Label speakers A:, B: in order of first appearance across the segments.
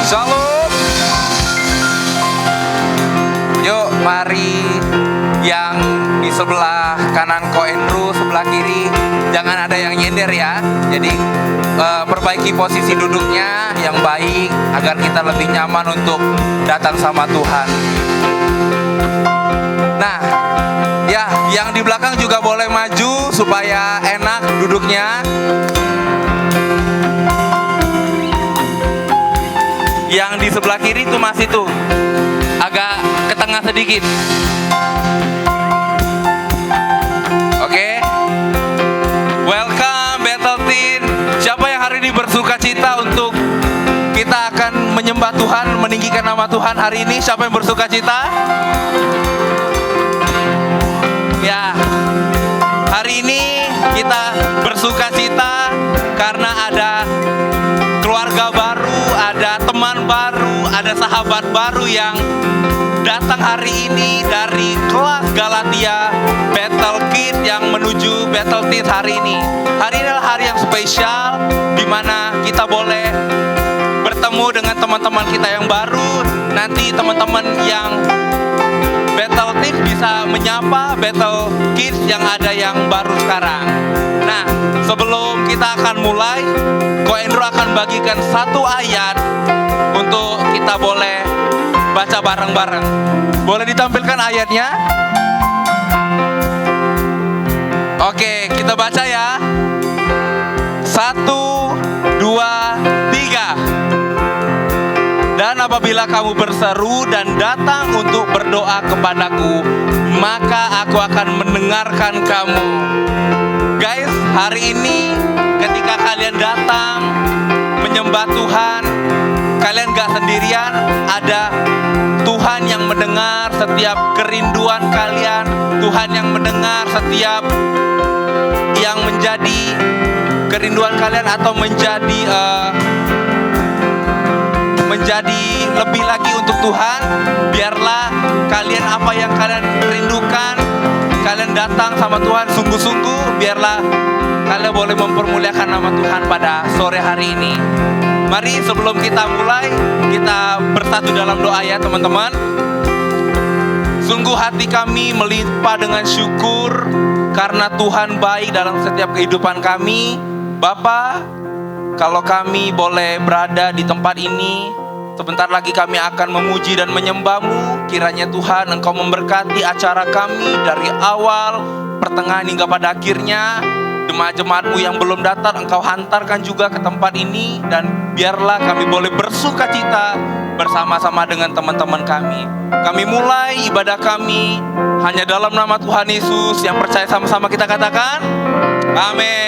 A: Shalom. Yuk mari yang di sebelah kanan Ko Andrew, sebelah kiri jangan ada yang nyender ya. Jadi perbaiki posisi duduknya yang baik agar kita lebih nyaman untuk datang sama Tuhan. Nah, ya yang di belakang juga boleh maju supaya enak duduknya. Yang di sebelah kiri tuh masih tuh agak ke tengah sedikit. Oke. Welcome Battle Teen. Siapa yang hari ini bersuka cita untuk kita akan menyembah Tuhan, meninggikan nama Tuhan hari ini? Siapa yang bersuka cita? Ya. Hari ini kita bersuka cita karena ada keluarga baru, ada teman baru, ada sahabat baru yang datang hari ini dari kelas Galatia Battle Kids yang menuju Battle Teen hari ini. Hari ini adalah hari yang spesial di mana kita boleh bertemu dengan teman-teman kita yang baru. Nanti teman-teman yang Battle Teen bisa menyapa Battle Kids yang ada yang baru sekarang. Nah, sebelum kita akan mulai, Ko Andrew akan bagikan satu ayat untuk kita boleh baca bareng-bareng. Boleh ditampilkan ayatnya? Oke, kita baca ya. 1, 2, 3. Dan apabila kamu berseru dan datang untuk berdoa kepadaku, maka aku akan mendengarkan kamu. Guys, hari ini ketika kalian datang menyembah Tuhan, kalian gak sendirian, ada Tuhan yang mendengar setiap kerinduan kalian, Tuhan yang mendengar setiap yang menjadi kerinduan kalian atau menjadi lebih lagi untuk Tuhan. Biarlah kalian apa yang kalian rindukan, kalian datang sama Tuhan sungguh-sungguh. Biarlah kalian boleh mempermuliakan nama Tuhan pada sore hari ini. Mari sebelum kita mulai, kita bersatu dalam doa ya teman-teman. Sungguh hati kami melimpah dengan syukur karena Tuhan baik dalam setiap kehidupan kami. Bapa, kalau kami boleh berada di tempat ini, sebentar lagi kami akan memuji dan menyembah-Mu. Kiranya Tuhan Engkau memberkati acara kami dari awal, pertengahan hingga pada akhirnya. Jemaat-jemaat-Mu yang belum datang Engkau hantarkan juga ke tempat ini. Dan biarlah kami boleh bersuka cita bersama-sama dengan teman-teman kami. Kami mulai ibadah kami hanya dalam nama Tuhan Yesus. Yang percaya sama-sama kita katakan amin.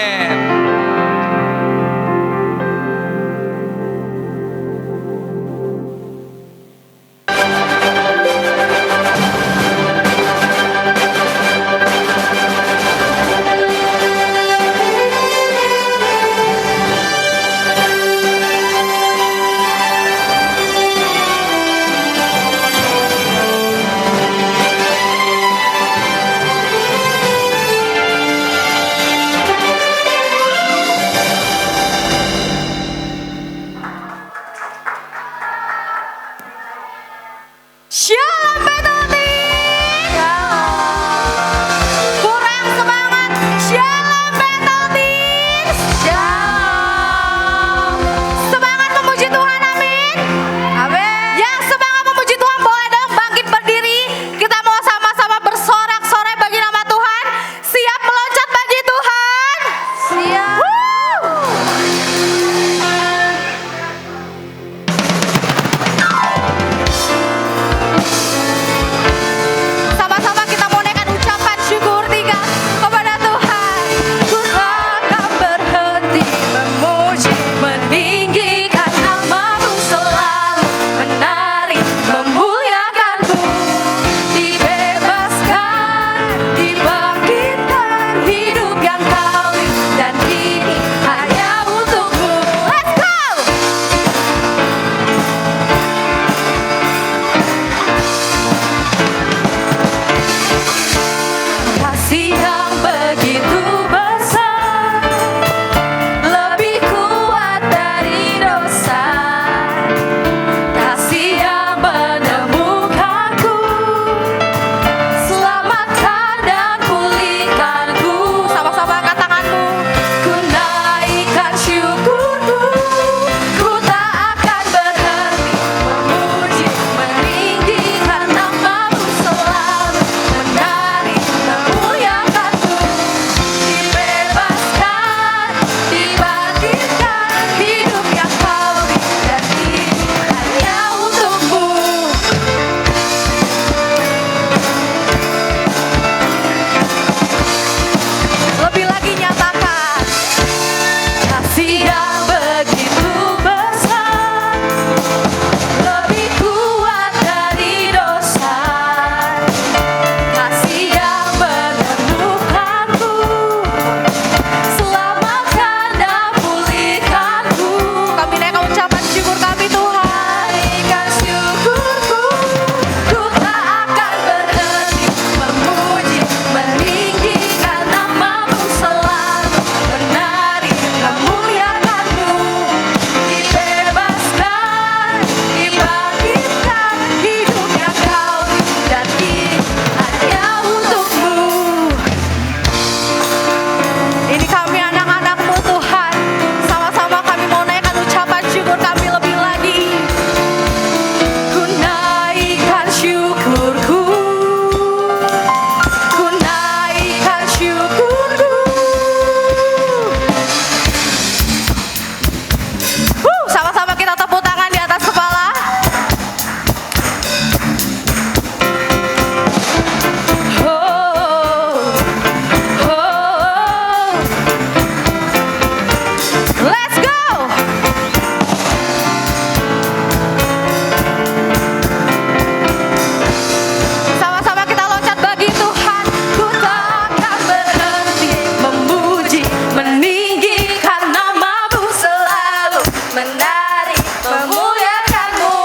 B: memuliakanmu.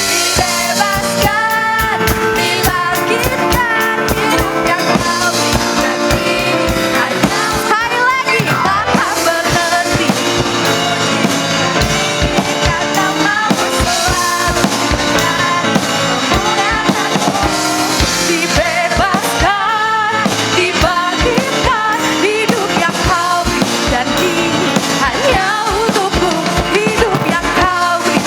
B: Dibebaskan, dibangkitkan, hidup yang kau nikmati. Hanya sekali lagi tanpa berhenti. Karena mau selalu memuliakanmu. Dibebaskan, dibangkitkan, hidup yang kau beri dan kini hanya untukku. Hidup yang kau beri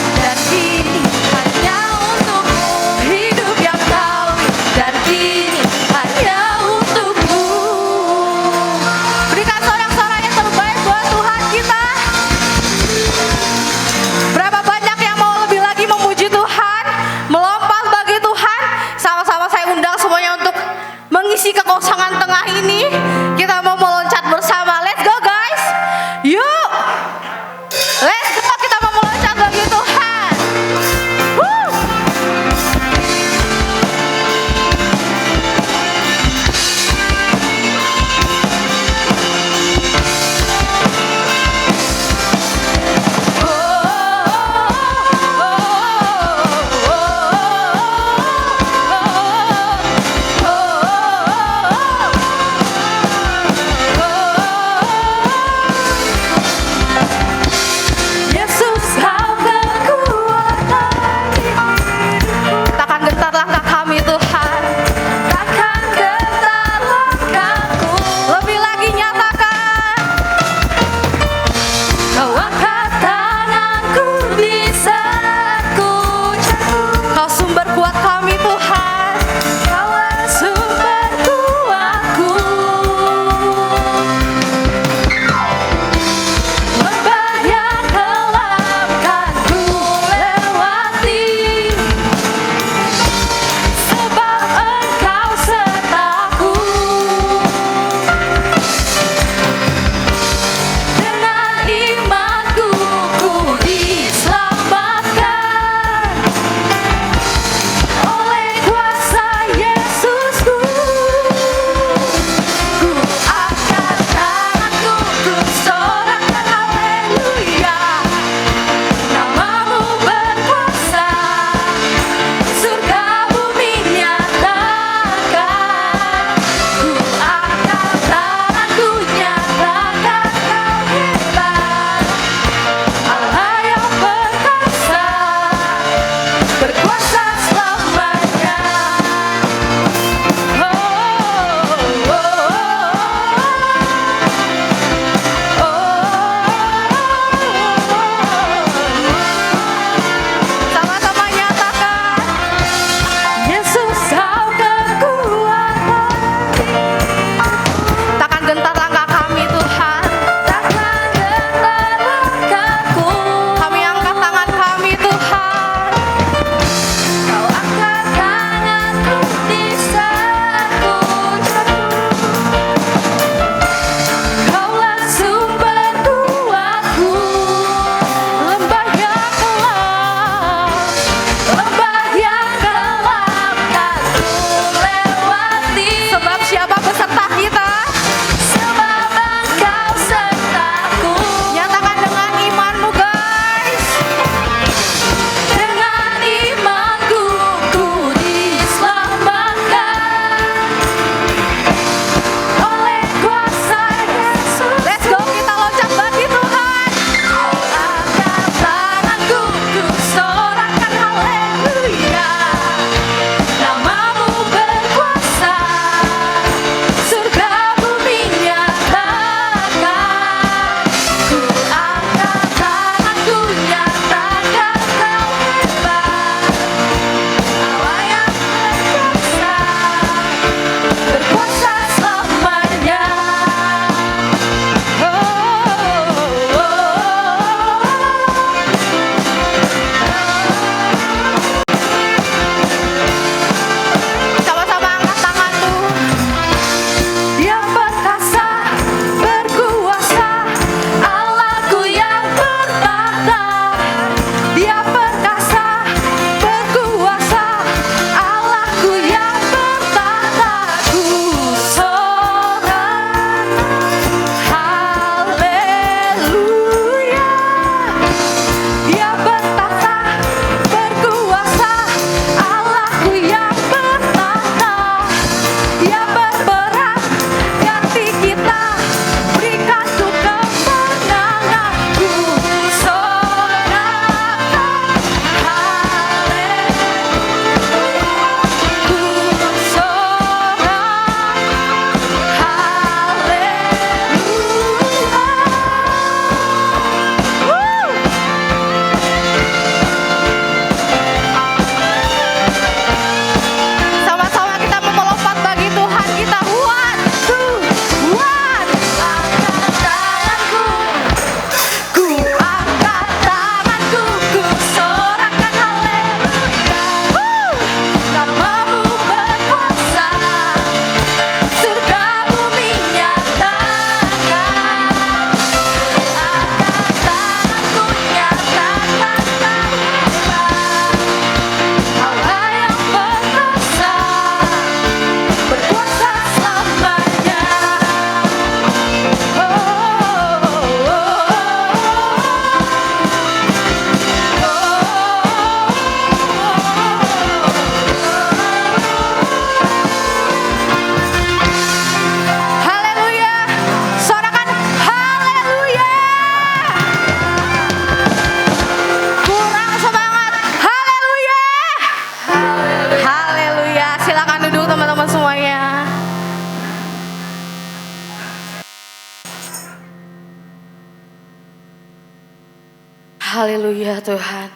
C: Haleluya Tuhan.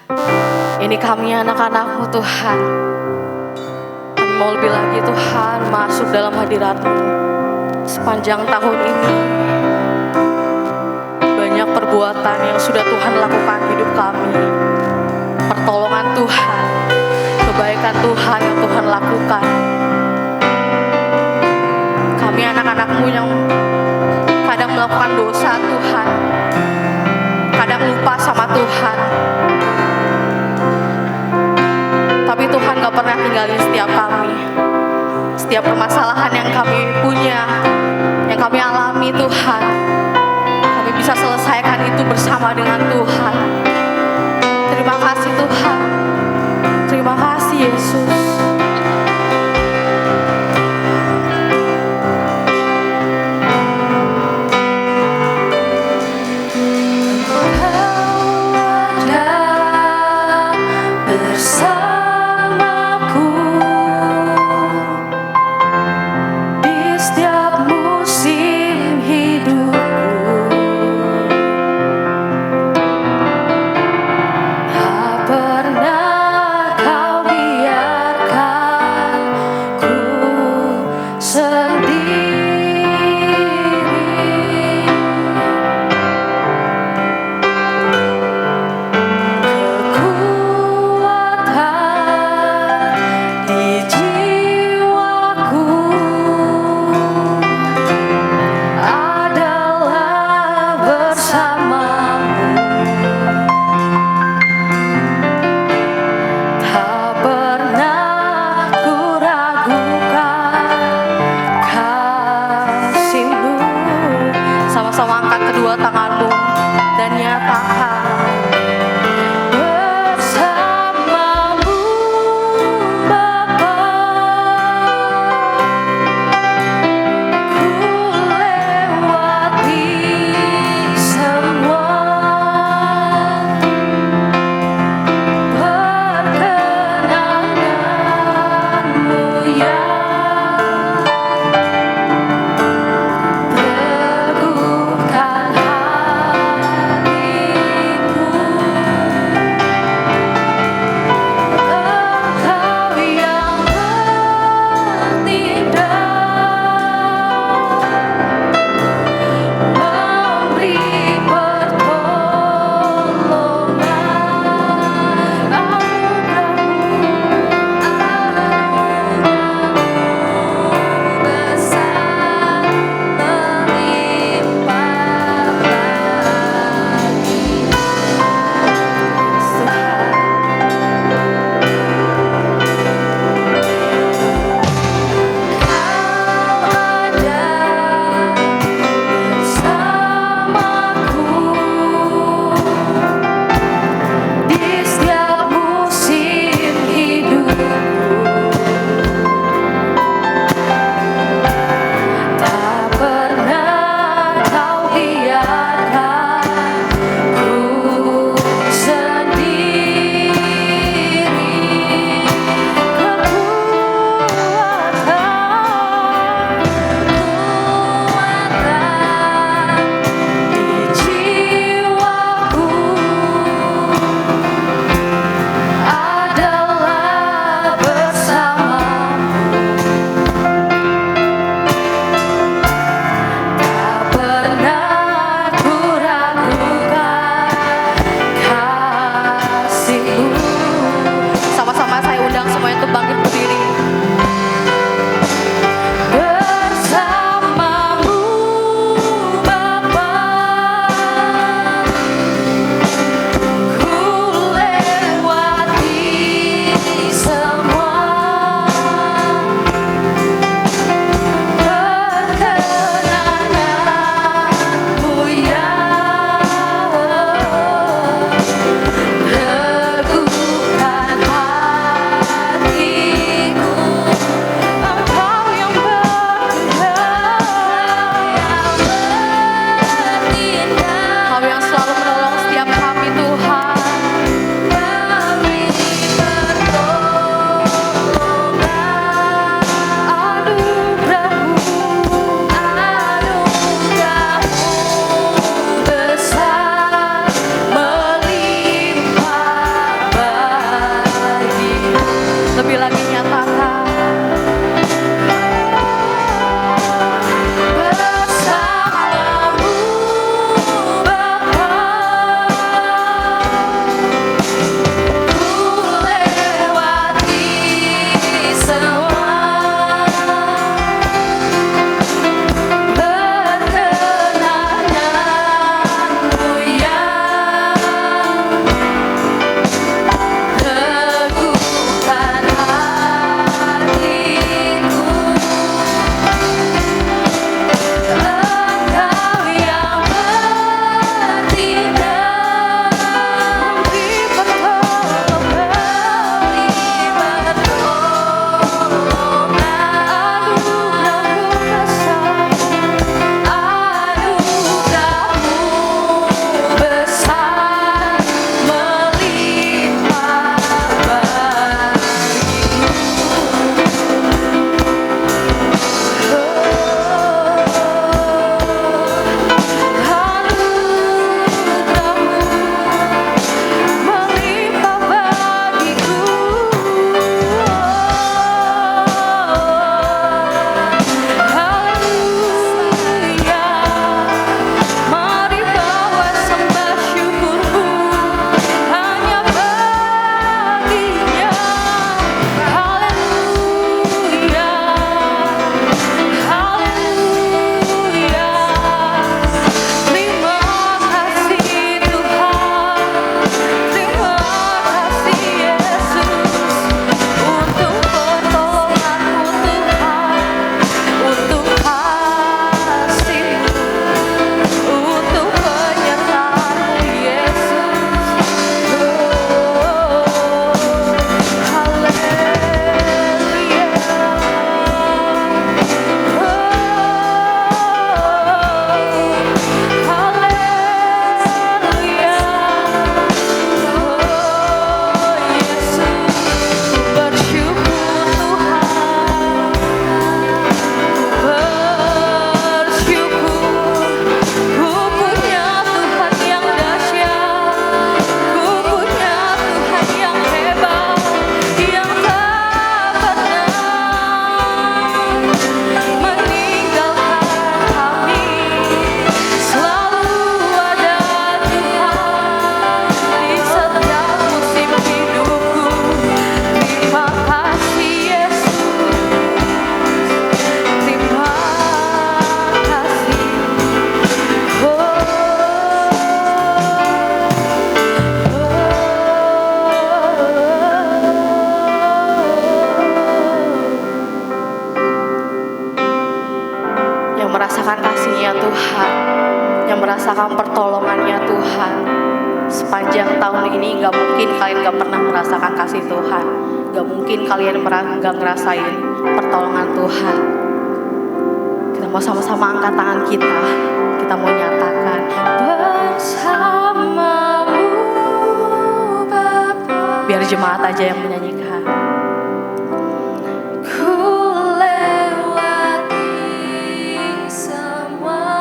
C: Ini kami anak-anak-Mu Tuhan. Kami mau lebih lagi Tuhan masuk dalam hadirat-Mu. Sepanjang tahun ini banyak perbuatan yang sudah Tuhan lakukan hidup kami. Pertolongan Tuhan, kebaikan Tuhan yang Tuhan lakukan. Kami anak-anak-Mu yang kadang melakukan dosa Tuhan, kadang lupa sama Tuhan. Tapi Tuhan gak pernah tinggalin setiap kami. Setiap permasalahan yang kami punya, yang kami alami Tuhan, kami bisa selesaikan itu bersama dengan Tuhan. Terima kasih Tuhan. Terima kasih Yesus.
B: Bersamaku di setiap musim hidupku, tak pernah Kau biarkan ku sendiri. Kekuatan
C: Tuhan, yang merasakan pertolongannya Tuhan. Sepanjang tahun ini gak mungkin kalian gak pernah merasakan kasih Tuhan. Gak mungkin kalian gak ngerasain pertolongan Tuhan. Kita mau sama-sama angkat tangan kita. Kita mau nyatakan
B: bersamamu Bapa.
C: biar jemaat aja yang menyanyikan.
B: Ku lewati semua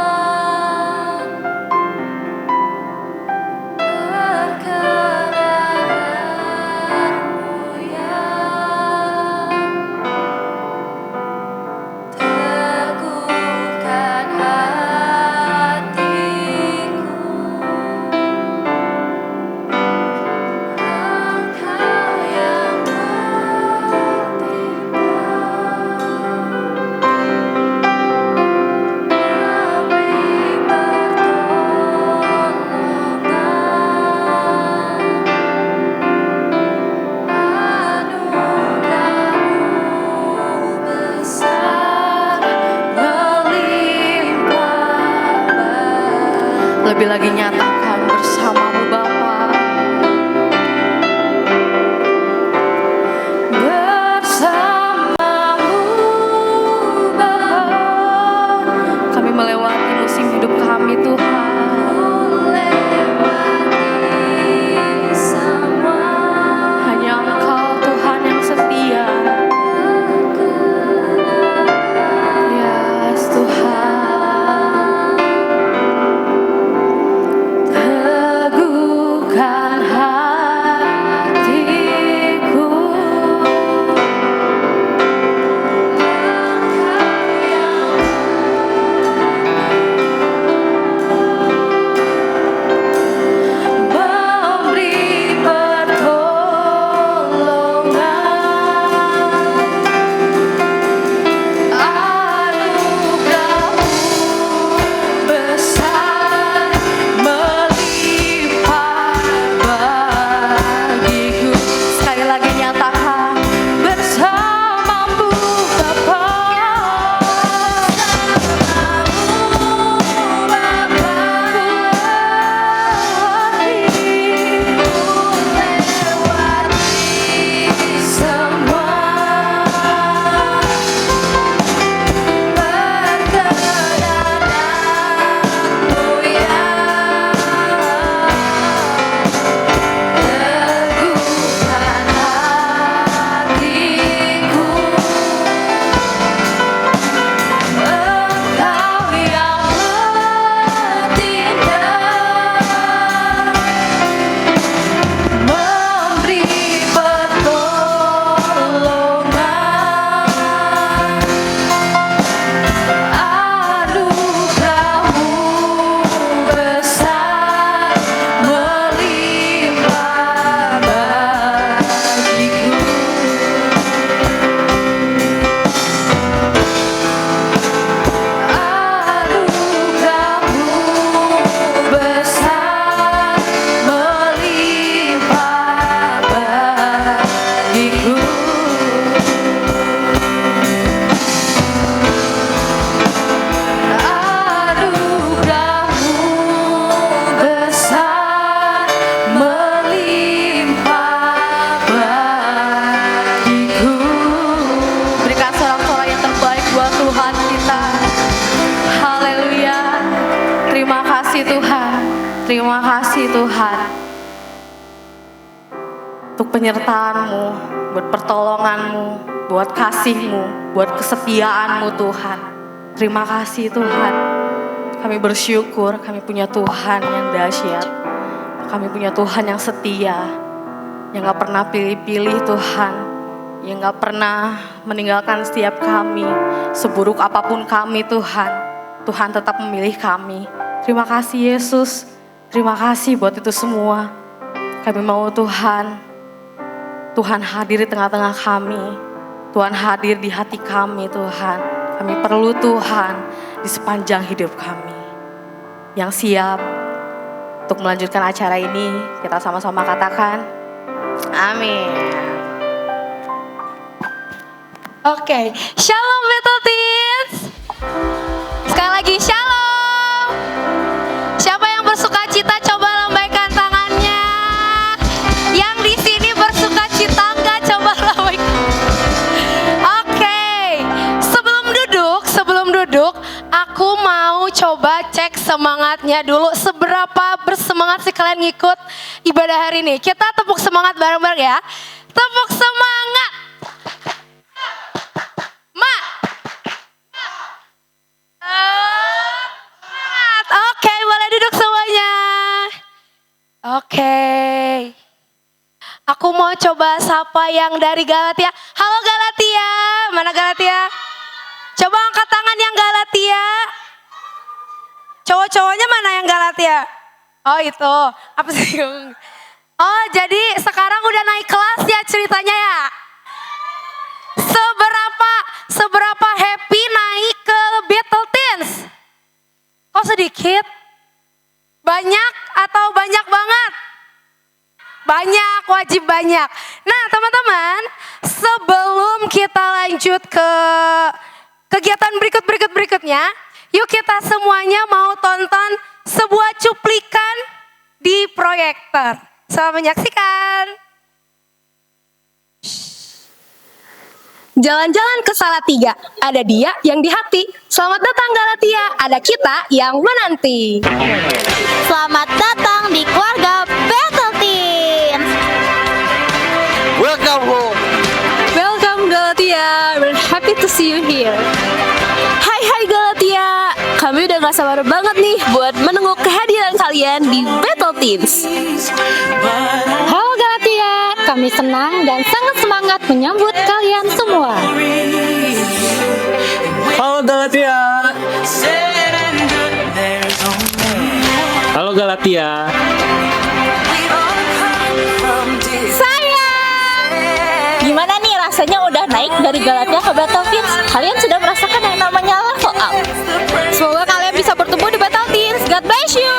B: perkenanan-Mu yang teguhkan hatiku. Engkau yang
C: Lebih lagi nyatakan bersamamu Bapa.
B: bersamamu Bapa.
C: Kami melewati musim hidup kami Tuhan.
B: Lewati semua
C: Hanya Engkau Tuhan yang setia. Yes Tuhan.
B: teguhkan hatiku. Memberi pertolongan, anugerah-Mu besar melimpah bagiku.
C: Sekali lagi nyatakan
B: Bersamamu Bapa.
C: Terima kasih Tuhan untuk penyertaan-Mu, buat pertolongan-Mu, buat kasih-Mu, buat kesetiaan-Mu Tuhan. Terima kasih Tuhan. Kami bersyukur kami punya Tuhan yang dahsyat. Kami punya Tuhan yang setia, yang gak pernah pilih-pilih Tuhan, yang gak pernah meninggalkan setiap kami. Seburuk apapun kami Tuhan, Tuhan tetap memilih kami. Terima kasih Yesus. Terima kasih buat itu semua. Kami mau Tuhan hadir di tengah-tengah kami. Tuhan hadir di hati kami Tuhan. Kami perlu Tuhan di sepanjang hidup kami. Yang siap untuk melanjutkan acara ini, kita sama-sama katakan, amin.
B: Oke, shalom Little Teens. Sekali lagi shalom.
D: coba cek semangatnya dulu. Seberapa bersemangat sih kalian ngikut ibadah hari ini? Kita tepuk semangat bareng-bareng ya. Tepuk semangat. Ma. Semangat. Oke, boleh duduk semuanya. Oke. Aku mau coba sapa yang dari Galatia. Halo Galatia. Mana Galatia? Coba angkat tangan yang Galatia. Cowok-cowoknya mana yang Galatia? Oh itu, apa sih? Oh jadi sekarang udah naik kelas ya ceritanya ya? Seberapa happy naik ke Battle Teens? Kok sedikit? Banyak atau banyak banget? Banyak, wajib banyak. Nah teman-teman, sebelum kita lanjut ke kegiatan berikutnya, yuk kita semuanya mau tonton sebuah cuplikan di proyektor. Selamat menyaksikan. Jalan-jalan ke Salatiga, ada dia yang di hati. Selamat datang Galatia, ada kita yang menanti.
E: Selamat datang di keluarga Battle Teens.
A: Welcome home.
D: Welcome Galatia, we're happy to see you here.
E: Hai Galatia, kami udah gak sabar banget nih buat menunggu kehadiran kalian di Battle Teens.
B: Halo Galatia, kami senang dan sangat semangat menyambut kalian semua.
F: Halo Galatia. Halo Galatia.
E: Gimana nih rasanya udah naik dari Galatia ke Battle Teens? Kalian sudah merasakan yang namanya level up.
D: Semoga kalian bisa bertemu di Battle Teens. God bless you.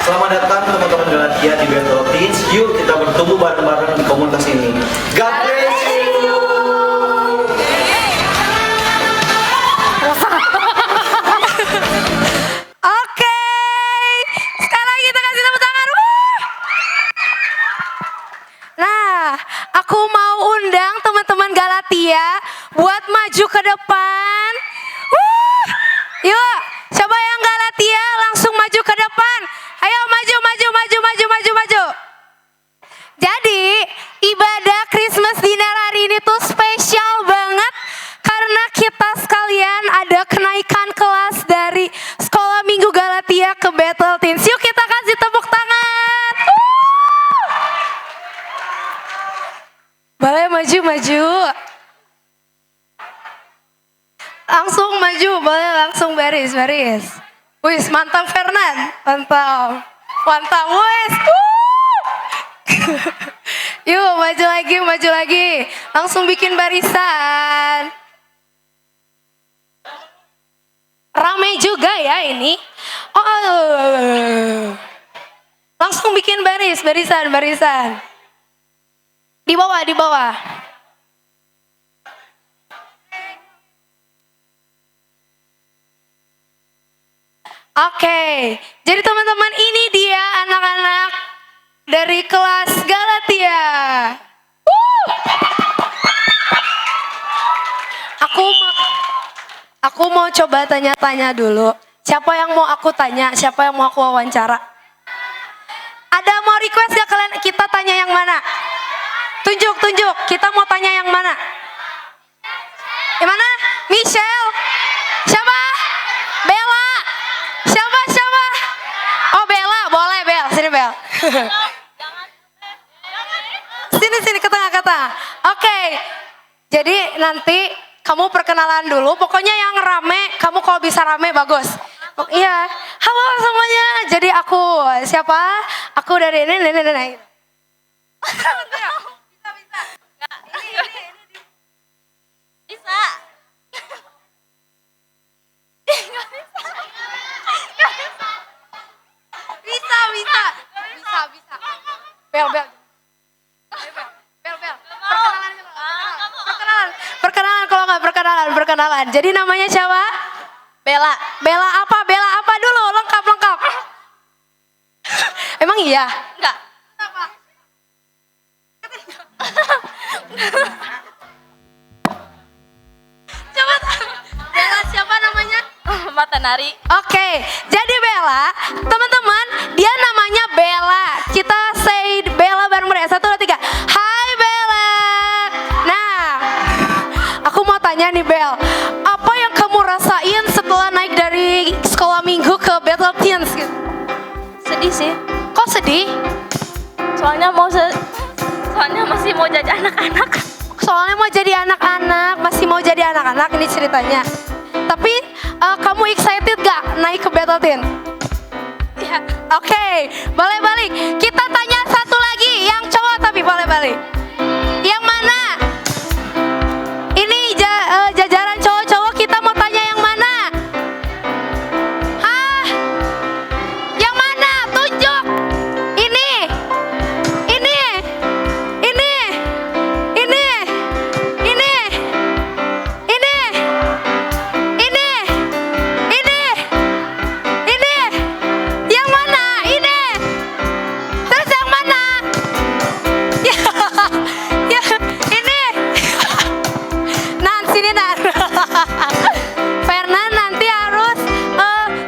G: Selamat datang teman-teman Galatia di Battle Teens. Yuk kita bertemu bareng-bareng di komunitas ini. God bless you.
D: Oke, sekarang kita kasih tepuk tangan. Woo! Nah, aku mau undang teman-teman Galatia buat maju ke depan. Woo! Yuk, coba yang Galatia langsung maju ke depan. Ayo maju. Jadi, ibadah Christmas dinner hari ini tuh spesial banget karena kita sekalian ada kenaikan kelas dari Sekolah Minggu Galatia ke Battle Teens. Yuk kita kasih tepuk tangan. Boleh maju. Langsung maju, boleh langsung baris. Wis, mantap Fernan. Mantap, wis. Yuk, maju lagi. Langsung bikin barisan. Ramai juga ya ini. Oh. Langsung bikin barisan. Di bawah. Oke, jadi teman-teman ini dia anak-anak dari kelas Galatia. Aku mau coba tanya-tanya dulu. Siapa yang mau aku tanya? Siapa yang mau aku wawancara? Ada mau request gak kalian kita tanya yang mana? Tunjuk. Kita mau tanya yang mana? Yang mana? Michelle. Siapa? Bella. Siapa? Oh Bella, boleh Bel. Sini Bel. Sini ke tengah. Oke. Jadi nanti kamu perkenalan dulu. Pokoknya yang rame, kamu kalau bisa rame bagus. Iya. Halo semuanya. Jadi aku siapa? Aku dari ini.
E: Bisa.
D: Bisa. Bel. Perkenalan kalau nggak perkenalan. Jadi namanya siapa?
E: Bella.
D: Bella apa dulu, lengkap. Emang iya?
C: Enggak.
D: Coba Bella siapa namanya?
C: Mata nari.
D: Oke, jadi Bella, teman-teman, dia namanya Bella. Kita say Bella bareng-bareng. 1, 2, 3. Hai Bella. Nah, aku mau tanya nih Bel, apa yang kamu rasain setelah naik dari sekolah minggu ke Battle Teens? Gitu?
C: Sedih sih.
D: Kok sedih?
C: Soalnya masih mau jadi anak-anak.
D: Soalnya mau jadi anak-anak, masih mau jadi anak-anak ini ceritanya. Tapi kamu excited gak naik ke Battle Teen?
C: Iya.
D: Oke, balik. Kita tanya satu lagi, yang cowok tapi balik. Yang mana? Ini jajaran cowok-cowok, kita mau tanya yang mana? Hah? Yang mana? Tunjuk. Ini. Yang mana? Ini. Terus yang mana? Ya, ini. Nan, sini Nan. Fernan nanti harus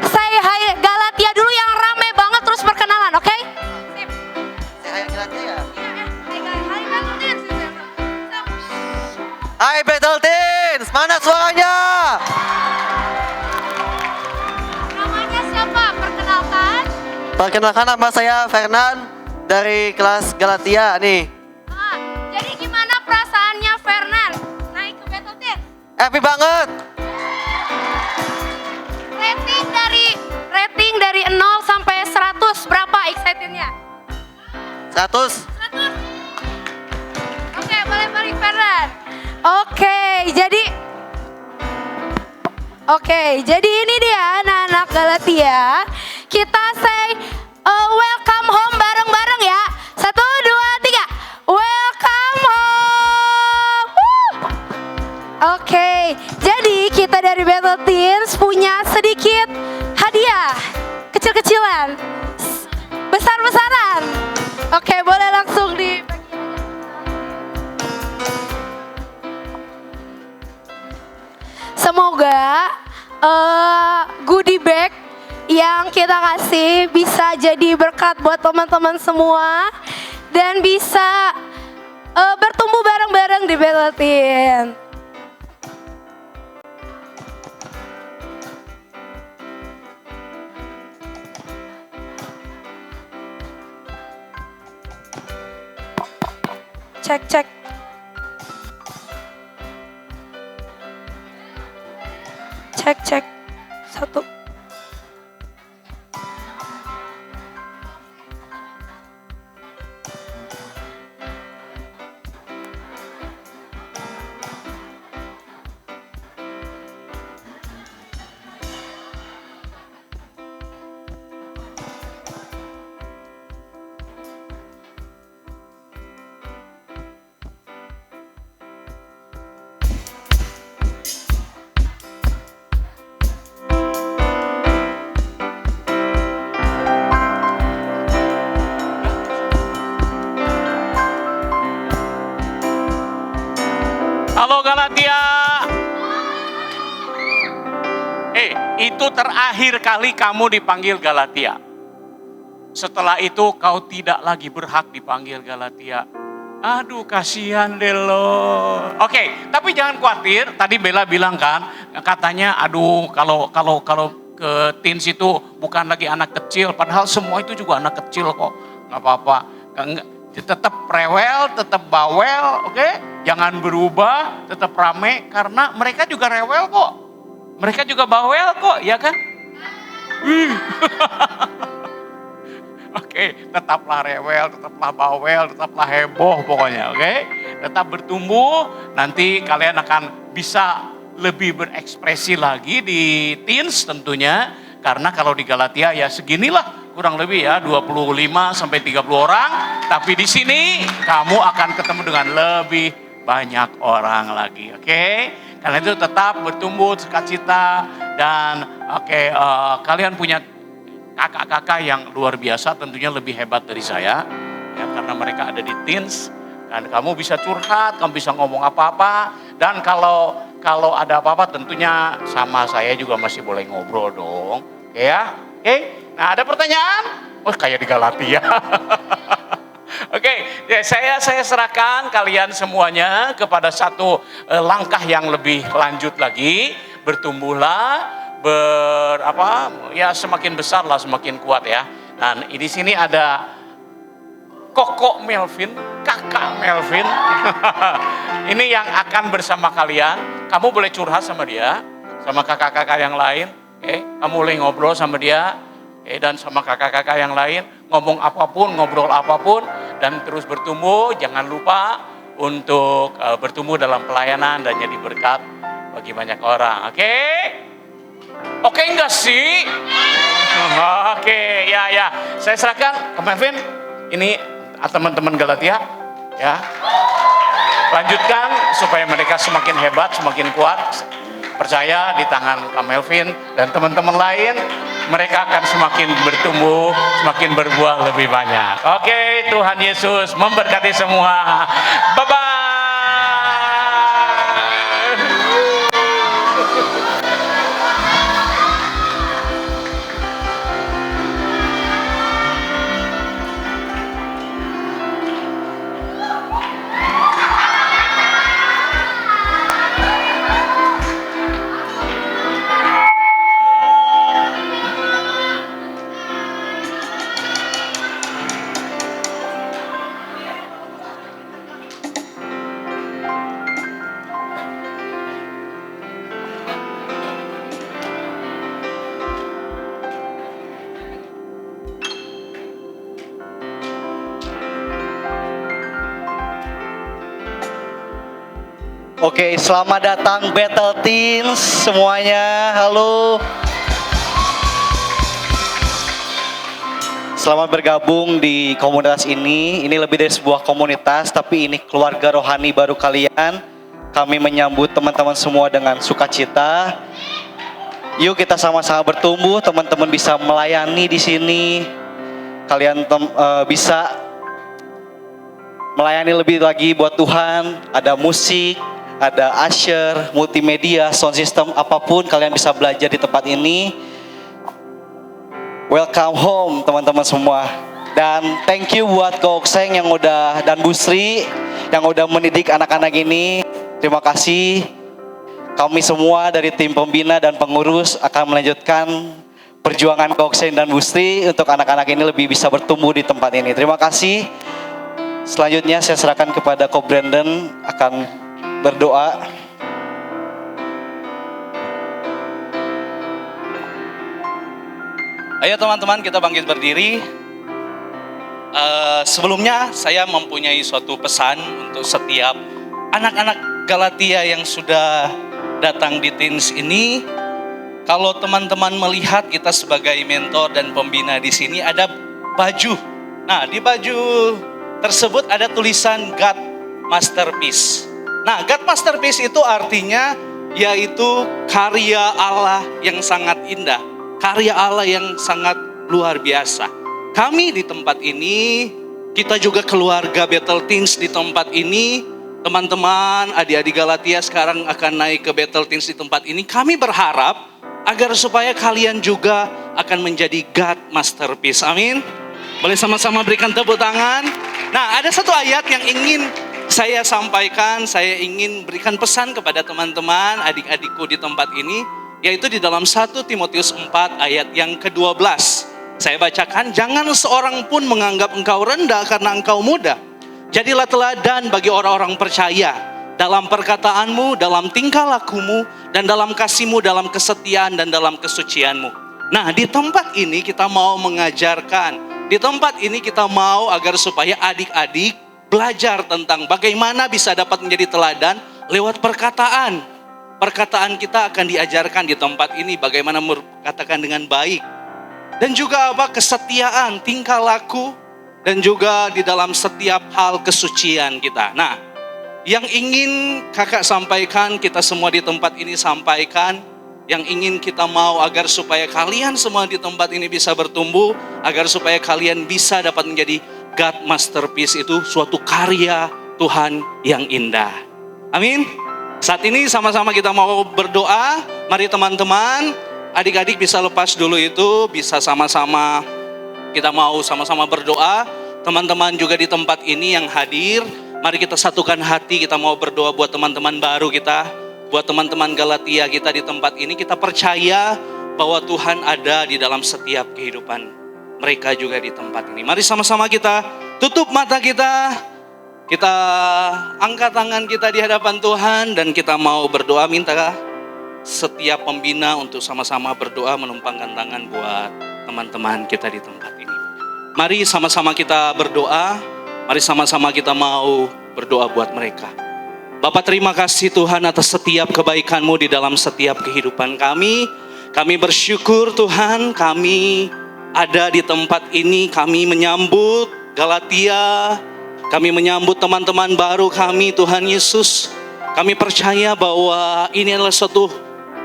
D: say hi Galatia dulu yang rame banget terus perkenalan, oke? Sip.
G: Hai Galatia.
D: Hai Galatia.
G: Hai Battle Teens, mana suaranya?
D: Namanya siapa? Perkenalkan.
G: Perkenalkan nama saya Fernan dari kelas Galatia nih.
D: Jadi gimana perasaannya Fernan naik ke Battle Teens?
G: Happy banget.
D: Rating dari 0 sampai 100 berapa excitednya?
G: 100.
D: Oke, boleh balik Fernan. Jadi ini dia anak-anak Galatia. Kita say welcome home bareng-bareng ya. 1, 2, 3. Welcome home. Woo! Oke, jadi kita dari Battle Teens punya sedikit hadiah. Kecil-kecilan. Besar-besaran. Oke, boleh langsung di semoga goodie bag yang kita kasih bisa jadi berkat buat teman-teman semua dan bisa bertumbuh bareng-bareng di Battle Teen. Cek. Cek. 1.
F: Halo Galatia. Itu terakhir kali kamu dipanggil Galatia. Setelah itu kau tidak lagi berhak dipanggil Galatia. Aduh, kasihan deh lo. Oke, tapi jangan khawatir. Tadi Bella bilang kan, katanya aduh kalau ke teens itu bukan lagi anak kecil, padahal semua itu juga anak kecil kok. Nggak apa-apa. Tetap rewel, tetap bawel, oke? Jangan berubah, tetap rame karena mereka juga rewel kok. Mereka juga bawel kok, ya kan? Oke, tetaplah rewel, tetaplah bawel, tetaplah heboh pokoknya, oke? Tetap bertumbuh, nanti kalian akan bisa lebih berekspresi lagi di teens tentunya. Karena kalau di Galatia ya seginilah kurang lebih ya 25 sampai 30 orang. Tapi di sini kamu akan ketemu dengan lebih banyak orang lagi, oke? Karena itu tetap bertumbuh sukacita dan Oke, kalian punya kakak-kakak yang luar biasa, tentunya lebih hebat dari saya, ya, karena mereka ada di teens, dan kamu bisa curhat, kamu bisa ngomong apa-apa, dan kalau ada apa-apa tentunya sama saya juga masih boleh ngobrol dong, oke ya? Oke, nah ada pertanyaan? Oh kayak di Galatia. Oke, ya, saya serahkan kalian semuanya kepada satu langkah yang lebih lanjut lagi, bertumbuhlah. Semakin besar lah semakin kuat ya. Nah, di sini ada Koko Melvin, Kakak Melvin. Ini yang akan bersama kalian. Kamu boleh curhat sama dia, sama kakak-kakak yang lain. Kamu boleh ngobrol sama dia, dan sama kakak-kakak yang lain. Ngomong apapun, ngobrol apapun, dan terus bertumbuh. Jangan lupa untuk bertumbuh dalam pelayanan dan jadi berkat bagi banyak orang. Oke? Oke enggak sih? Oke, ya. Saya serahkan ke Melvin. Ini teman-teman Galatia, ya. Lanjutkan supaya mereka semakin hebat, semakin kuat. Percaya di tangan Kak Melvin dan teman-teman lain, mereka akan semakin bertumbuh, semakin berbuah lebih banyak. Oke, Tuhan Yesus memberkati semua. Bye-bye.
G: Oke, selamat datang Battle Teens semuanya. Halo. Selamat bergabung di komunitas ini. Ini lebih dari sebuah komunitas, tapi ini keluarga rohani baru kalian. Kami menyambut teman-teman semua dengan sukacita. Yuk kita sama-sama bertumbuh. Teman-teman bisa melayani di sini. Kalian bisa melayani lebih lagi buat Tuhan. Ada musik, ada usher, multimedia, sound system, apapun kalian bisa belajar di tempat ini. Welcome home teman-teman semua. Dan thank you buat Ko Okseng dan Bu Sri yang udah mendidik anak-anak ini. Terima kasih. Kami semua dari tim pembina dan pengurus akan melanjutkan perjuangan Ko Okseng dan Bu Sri untuk anak-anak ini lebih bisa bertumbuh di tempat ini. Terima kasih. Selanjutnya saya serahkan kepada Ko Brandon akan berdoa.
A: Ayo teman-teman, kita bangkit berdiri. Sebelumnya saya mempunyai suatu pesan untuk setiap anak-anak Galatia yang sudah datang di teens ini. Kalau teman-teman melihat kita sebagai mentor dan pembina di sini, ada baju. Nah, di baju tersebut ada tulisan God Masterpiece. Nah, God Masterpiece itu artinya yaitu karya Allah yang sangat indah, karya Allah yang sangat luar biasa. Kami di tempat ini, kita juga keluarga Battle Teens di tempat ini, teman-teman, adik-adik Galatia sekarang akan naik ke Battle Teens di tempat ini. Kami berharap agar supaya kalian juga akan menjadi God Masterpiece. Amin. Boleh sama-sama berikan tepuk tangan. Nah, ada satu ayat yang ingin saya sampaikan, saya ingin berikan pesan kepada teman-teman, adik-adikku di tempat ini, yaitu di dalam 1 Timotius 4 ayat yang ke-12. Saya bacakan, jangan seorang pun menganggap engkau rendah karena engkau muda. Jadilah teladan bagi orang-orang percaya dalam perkataanmu, dalam tingkah lakumu, dan dalam kasihmu, dalam kesetiaan, dan dalam kesucianmu. Nah, di tempat ini kita mau mengajarkan, di tempat ini kita mau agar supaya adik-adik belajar tentang bagaimana bisa dapat menjadi teladan lewat perkataan. Perkataan kita akan diajarkan di tempat ini bagaimana berkatakan dengan baik. Dan juga kesetiaan, tingkah laku, dan juga di dalam setiap hal kesucian kita. Nah, yang ingin kakak sampaikan, kita semua di tempat ini sampaikan,
H: yang ingin kita mau agar supaya kalian semua di tempat ini bisa bertumbuh, agar supaya kalian bisa dapat menjadi God masterpiece, itu suatu karya Tuhan yang indah. Amin. Saat ini sama-sama kita mau berdoa. Mari teman-teman, adik-adik bisa lepas dulu itu, bisa sama-sama kita mau sama-sama berdoa. Teman-teman juga di tempat ini yang hadir, mari kita satukan hati, kita mau berdoa buat teman-teman baru kita, buat teman-teman Galatia kita di tempat ini. Kita percaya bahwa Tuhan ada di dalam setiap kehidupan mereka juga di tempat ini. Mari sama-sama kita tutup mata kita angkat tangan kita di hadapan Tuhan, dan kita mau berdoa, minta setiap pembina untuk sama-sama berdoa menumpangkan tangan buat teman-teman kita di tempat ini. Mari sama-sama kita berdoa, mari sama-sama kita mau berdoa buat mereka. Bapak, terima kasih Tuhan atas setiap kebaikan-Mu di dalam setiap kehidupan kami. Kami bersyukur Tuhan, kami ada di tempat ini, kami menyambut Galatia, kami menyambut teman-teman baru kami Tuhan Yesus. Kami percaya bahwa ini adalah suatu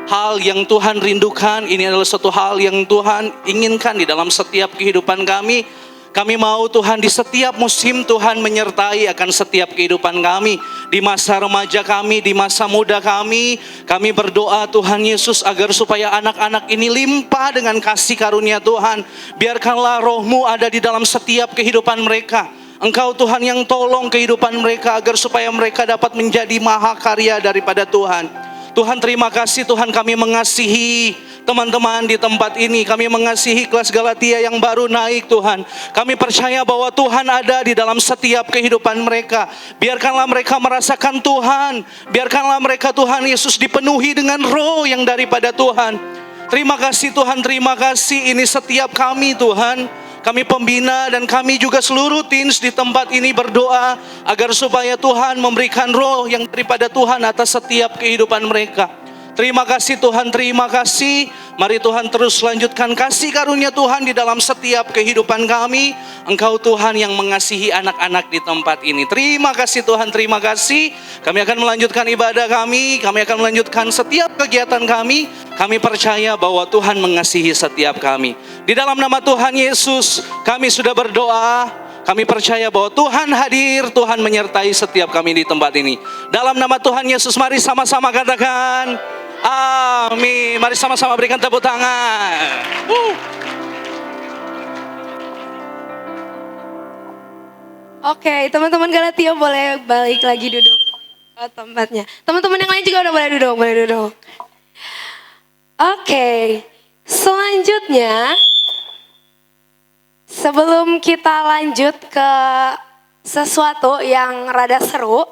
H: hal yang Tuhan rindukan, ini adalah suatu hal yang Tuhan inginkan di dalam setiap kehidupan kami. Kami mau Tuhan di setiap musim Tuhan menyertai akan setiap kehidupan kami. Di masa remaja kami, di masa muda kami berdoa Tuhan Yesus agar supaya anak-anak ini limpah dengan kasih karunia Tuhan. Biarkanlah Roh-Mu ada di dalam setiap kehidupan mereka. Engkau Tuhan yang tolong kehidupan mereka agar supaya mereka dapat menjadi mahakarya daripada Tuhan. Tuhan terima kasih Tuhan, kami mengasihi teman-teman di tempat ini. Kami mengasihi kelas Galatia yang baru naik Tuhan. Kami percaya bahwa Tuhan ada di dalam setiap kehidupan mereka. Biarkanlah mereka merasakan Tuhan. Biarkanlah mereka Tuhan Yesus dipenuhi dengan roh yang daripada Tuhan. Terima kasih Tuhan, terima kasih. Ini setiap kami Tuhan, kami pembina dan kami juga seluruh teens di tempat ini berdoa agar supaya Tuhan memberikan roh yang daripada Tuhan atas setiap kehidupan mereka. Terima kasih Tuhan, terima kasih. Mari Tuhan terus lanjutkan kasih karunia Tuhan di dalam setiap kehidupan kami. Engkau Tuhan yang mengasihi anak-anak di tempat ini. Terima kasih Tuhan, terima kasih. Kami akan melanjutkan ibadah kami akan melanjutkan setiap kegiatan kami. Kami percaya bahwa Tuhan mengasihi setiap kami. Di dalam nama Tuhan Yesus, kami sudah berdoa. Kami percaya bahwa Tuhan hadir, Tuhan menyertai setiap kami di tempat ini. Dalam nama Tuhan Yesus, mari sama-sama katakan amin. Mari sama-sama berikan tepuk tangan.
D: Oke, teman-teman Galatia boleh balik lagi duduk ke tempatnya. Teman-teman yang lain juga udah boleh duduk. Oke, selanjutnya sebelum kita lanjut ke sesuatu yang rada seru,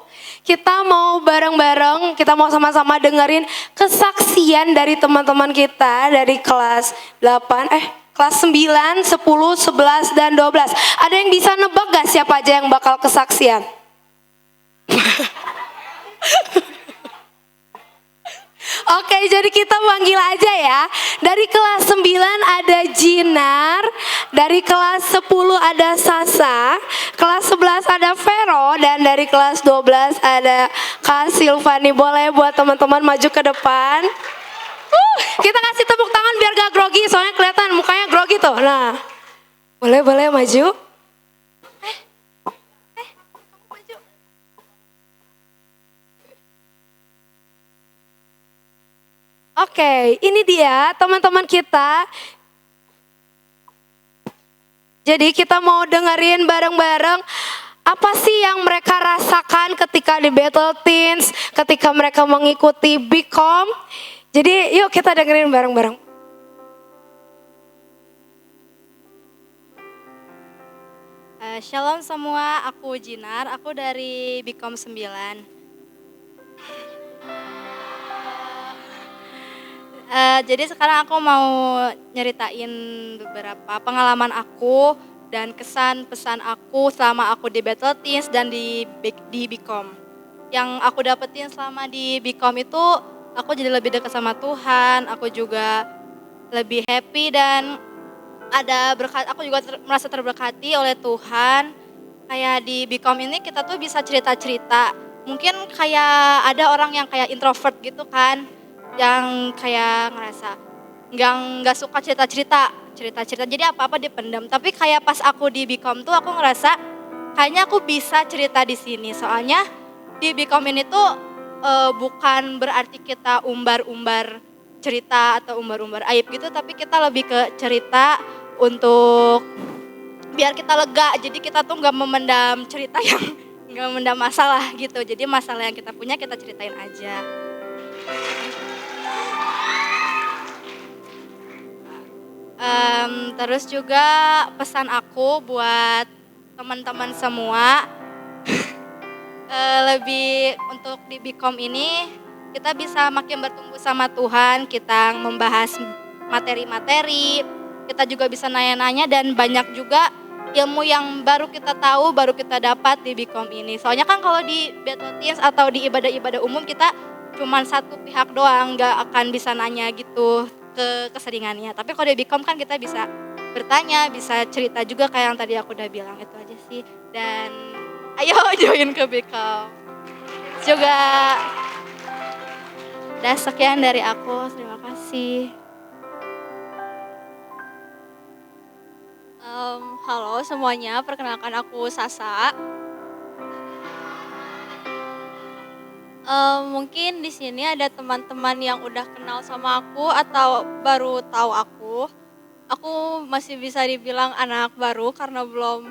D: kita mau bareng-bareng, kita mau sama-sama dengerin kesaksian dari teman-teman kita dari kelas 9, 10, 11, dan 12. Ada yang bisa nebak gak siapa aja yang bakal kesaksian? Oke, jadi kita panggil aja ya. Dari kelas 9 ada Jinar, dari kelas 10 ada Sasa, kelas 11 ada Vero, dan dari kelas 12 ada Kak Silvani. Boleh buat teman-teman maju ke depan. Kita kasih tepuk tangan biar gak grogi, soalnya kelihatan mukanya grogi tuh. Nah, boleh maju. Maju. Oke, ini dia teman-teman kita. Jadi kita mau dengerin bareng-bareng apa sih yang mereka rasakan ketika di Battle Teens, ketika mereka mengikuti Bicom. Jadi yuk kita dengerin bareng-bareng.
I: Shalom semua, aku Jinar, aku dari Bicom 9. Jadi sekarang aku mau nyeritain beberapa pengalaman aku dan kesan pesan aku selama aku di Battle Teens dan di Bicom. Yang aku dapetin selama di Bicom itu, aku jadi lebih dekat sama Tuhan, aku juga lebih happy dan ada berkat. Aku juga merasa terberkati oleh Tuhan. Kayak di Bicom ini kita tuh bisa cerita-cerita. Mungkin kayak ada orang yang kayak introvert gitu kan. yang kayak ngerasa nggak suka cerita-cerita. Jadi apa-apa dipendam. Tapi kayak pas aku di Bikom tuh aku ngerasa kayaknya aku bisa cerita di sini. Soalnya di Bikom ini tuh bukan berarti kita umbar-umbar cerita atau umbar-umbar aib gitu, tapi kita lebih ke cerita untuk biar kita lega. Jadi kita tuh nggak memendam cerita yang nggak memendam masalah gitu. Jadi masalah yang kita punya kita ceritain aja. Terus juga pesan aku buat teman-teman semua, lebih untuk di Bikom ini kita bisa makin bertumbuh sama Tuhan, kita membahas materi-materi, kita juga bisa nanya-nanya dan banyak juga ilmu yang baru kita tahu, baru kita dapat di Bikom ini. Soalnya kan kalau di Battle Teens atau di ibadah-ibadah umum kita cuman satu pihak doang, nggak akan bisa nanya gitu ke keseringannya. Tapi kalau di Bikom kan kita bisa bertanya, bisa cerita juga kayak yang tadi aku udah bilang, itu aja sih. Dan ayo join ke Bikom. Juga udah sekian dari aku, terima kasih.
J: Halo semuanya, perkenalkan aku Sasa. Mungkin di sini ada teman-teman yang udah kenal sama aku atau baru tahu aku. Aku masih bisa dibilang anak baru karena belum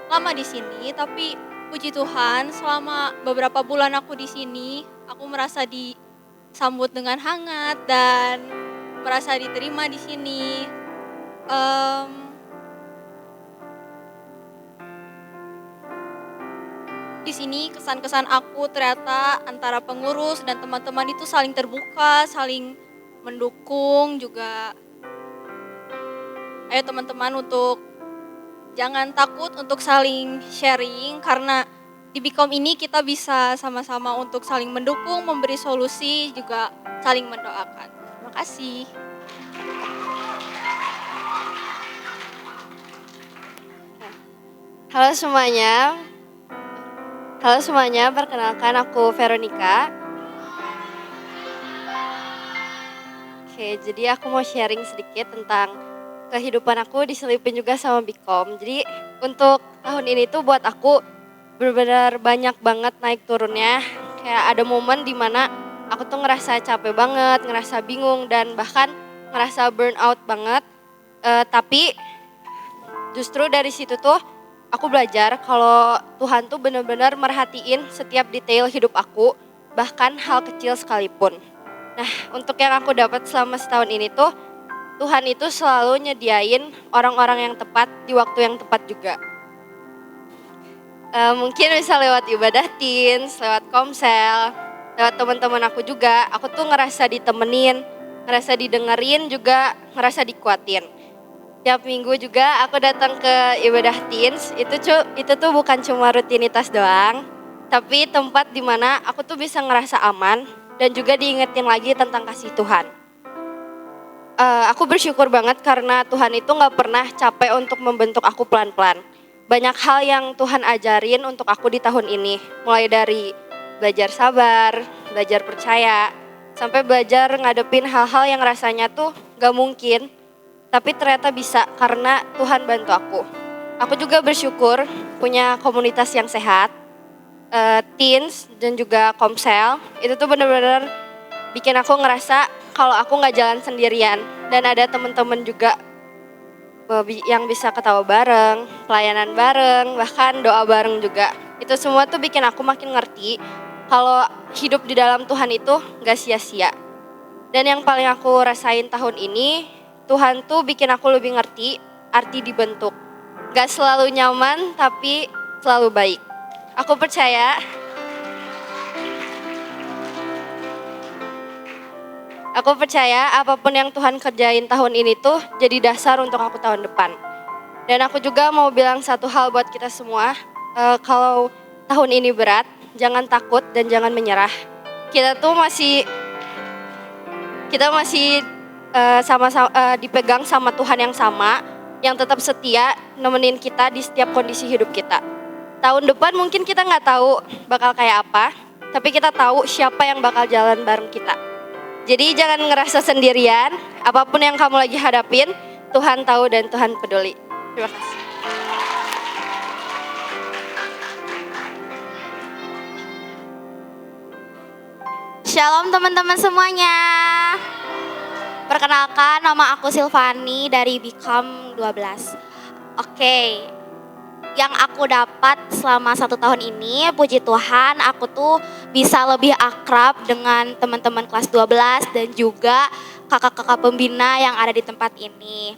J: lama di sini, tapi puji Tuhan selama beberapa bulan aku di sini, aku merasa disambut dengan hangat dan merasa diterima di sini. Di sini kesan-kesan aku ternyata antara pengurus dan teman-teman itu saling terbuka, saling mendukung juga. Ayo teman-teman untuk jangan takut untuk saling sharing karena di Bikom ini kita bisa sama-sama untuk saling mendukung, memberi solusi, juga saling mendoakan. Terima kasih.
K: Halo semuanya, perkenalkan aku Veronica. Oke, jadi aku mau sharing sedikit tentang kehidupan aku diselipin juga sama Bikom. Jadi untuk tahun ini tuh buat aku benar-benar banyak banget naik turunnya. Kayak ada momen dimana aku tuh ngerasa capek banget, ngerasa bingung dan bahkan ngerasa burn out banget. Tapi justru dari situ tuh aku belajar kalau Tuhan tuh benar-benar merhatiin setiap detail hidup aku, bahkan hal kecil sekalipun. Nah, untuk yang aku dapat selama setahun ini tuh, Tuhan itu selalu nyediain orang-orang yang tepat di waktu yang tepat juga. Mungkin bisa lewat ibadah teens, lewat komsel, lewat teman-teman aku juga. Aku tuh ngerasa ditemenin, ngerasa didengerin, juga ngerasa dikuatin. Tiap minggu juga aku datang ke ibadah teens, itu tuh bukan cuma rutinitas doang, tapi tempat dimana aku tuh bisa ngerasa aman dan juga diingetin lagi tentang kasih Tuhan. Aku bersyukur banget karena Tuhan itu gak pernah capek untuk membentuk aku pelan-pelan. Banyak hal yang Tuhan ajarin untuk aku di tahun ini, mulai dari belajar sabar, belajar percaya, sampai belajar ngadepin hal-hal yang rasanya tuh gak mungkin, tapi ternyata bisa karena Tuhan bantu aku. Aku juga bersyukur punya komunitas yang sehat, teens dan juga komsel. Itu tuh benar-benar bikin aku ngerasa kalau aku nggak jalan sendirian. Dan ada teman-teman juga yang bisa ketawa bareng, pelayanan bareng, bahkan doa bareng juga. Itu semua tuh bikin aku makin ngerti kalau hidup di dalam Tuhan itu nggak sia-sia. Dan yang paling aku rasain tahun ini, Tuhan tuh bikin aku lebih ngerti arti dibentuk. Gak selalu nyaman, tapi selalu baik. Aku percaya apapun yang Tuhan kerjain tahun ini tuh jadi dasar untuk aku tahun depan. Dan aku juga mau bilang satu hal buat kita semua. Kalau tahun ini berat, jangan takut dan jangan menyerah. Kita masih sama-sama dipegang sama Tuhan yang sama, yang tetap setia nemenin kita di setiap kondisi hidup kita. Tahun depan mungkin kita nggak tahu bakal kayak apa, tapi kita tahu siapa yang bakal jalan bareng kita. Jadi jangan ngerasa sendirian, apapun yang kamu lagi hadapin, Tuhan tahu dan Tuhan peduli. Terima kasih.
L: Shalom teman-teman semuanya. Perkenalkan, nama aku Silvani dari Become 12. Oke, yang aku dapat selama 1 tahun ini, puji Tuhan, aku tuh bisa lebih akrab dengan teman-teman kelas 12 dan juga kakak-kakak pembina yang ada di tempat ini.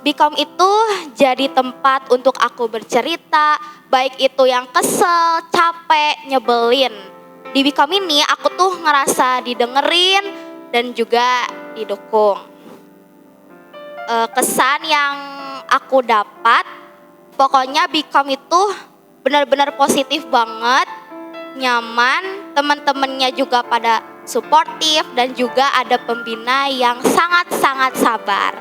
L: Become itu jadi tempat untuk aku bercerita, baik itu yang kesel, capek, nyebelin. Di Become ini aku tuh ngerasa didengerin dan juga didukung. Kesan yang aku dapat, pokoknya Become itu benar-benar positif banget, nyaman, teman-temannya juga pada suportif dan juga ada pembina yang sangat-sangat sabar.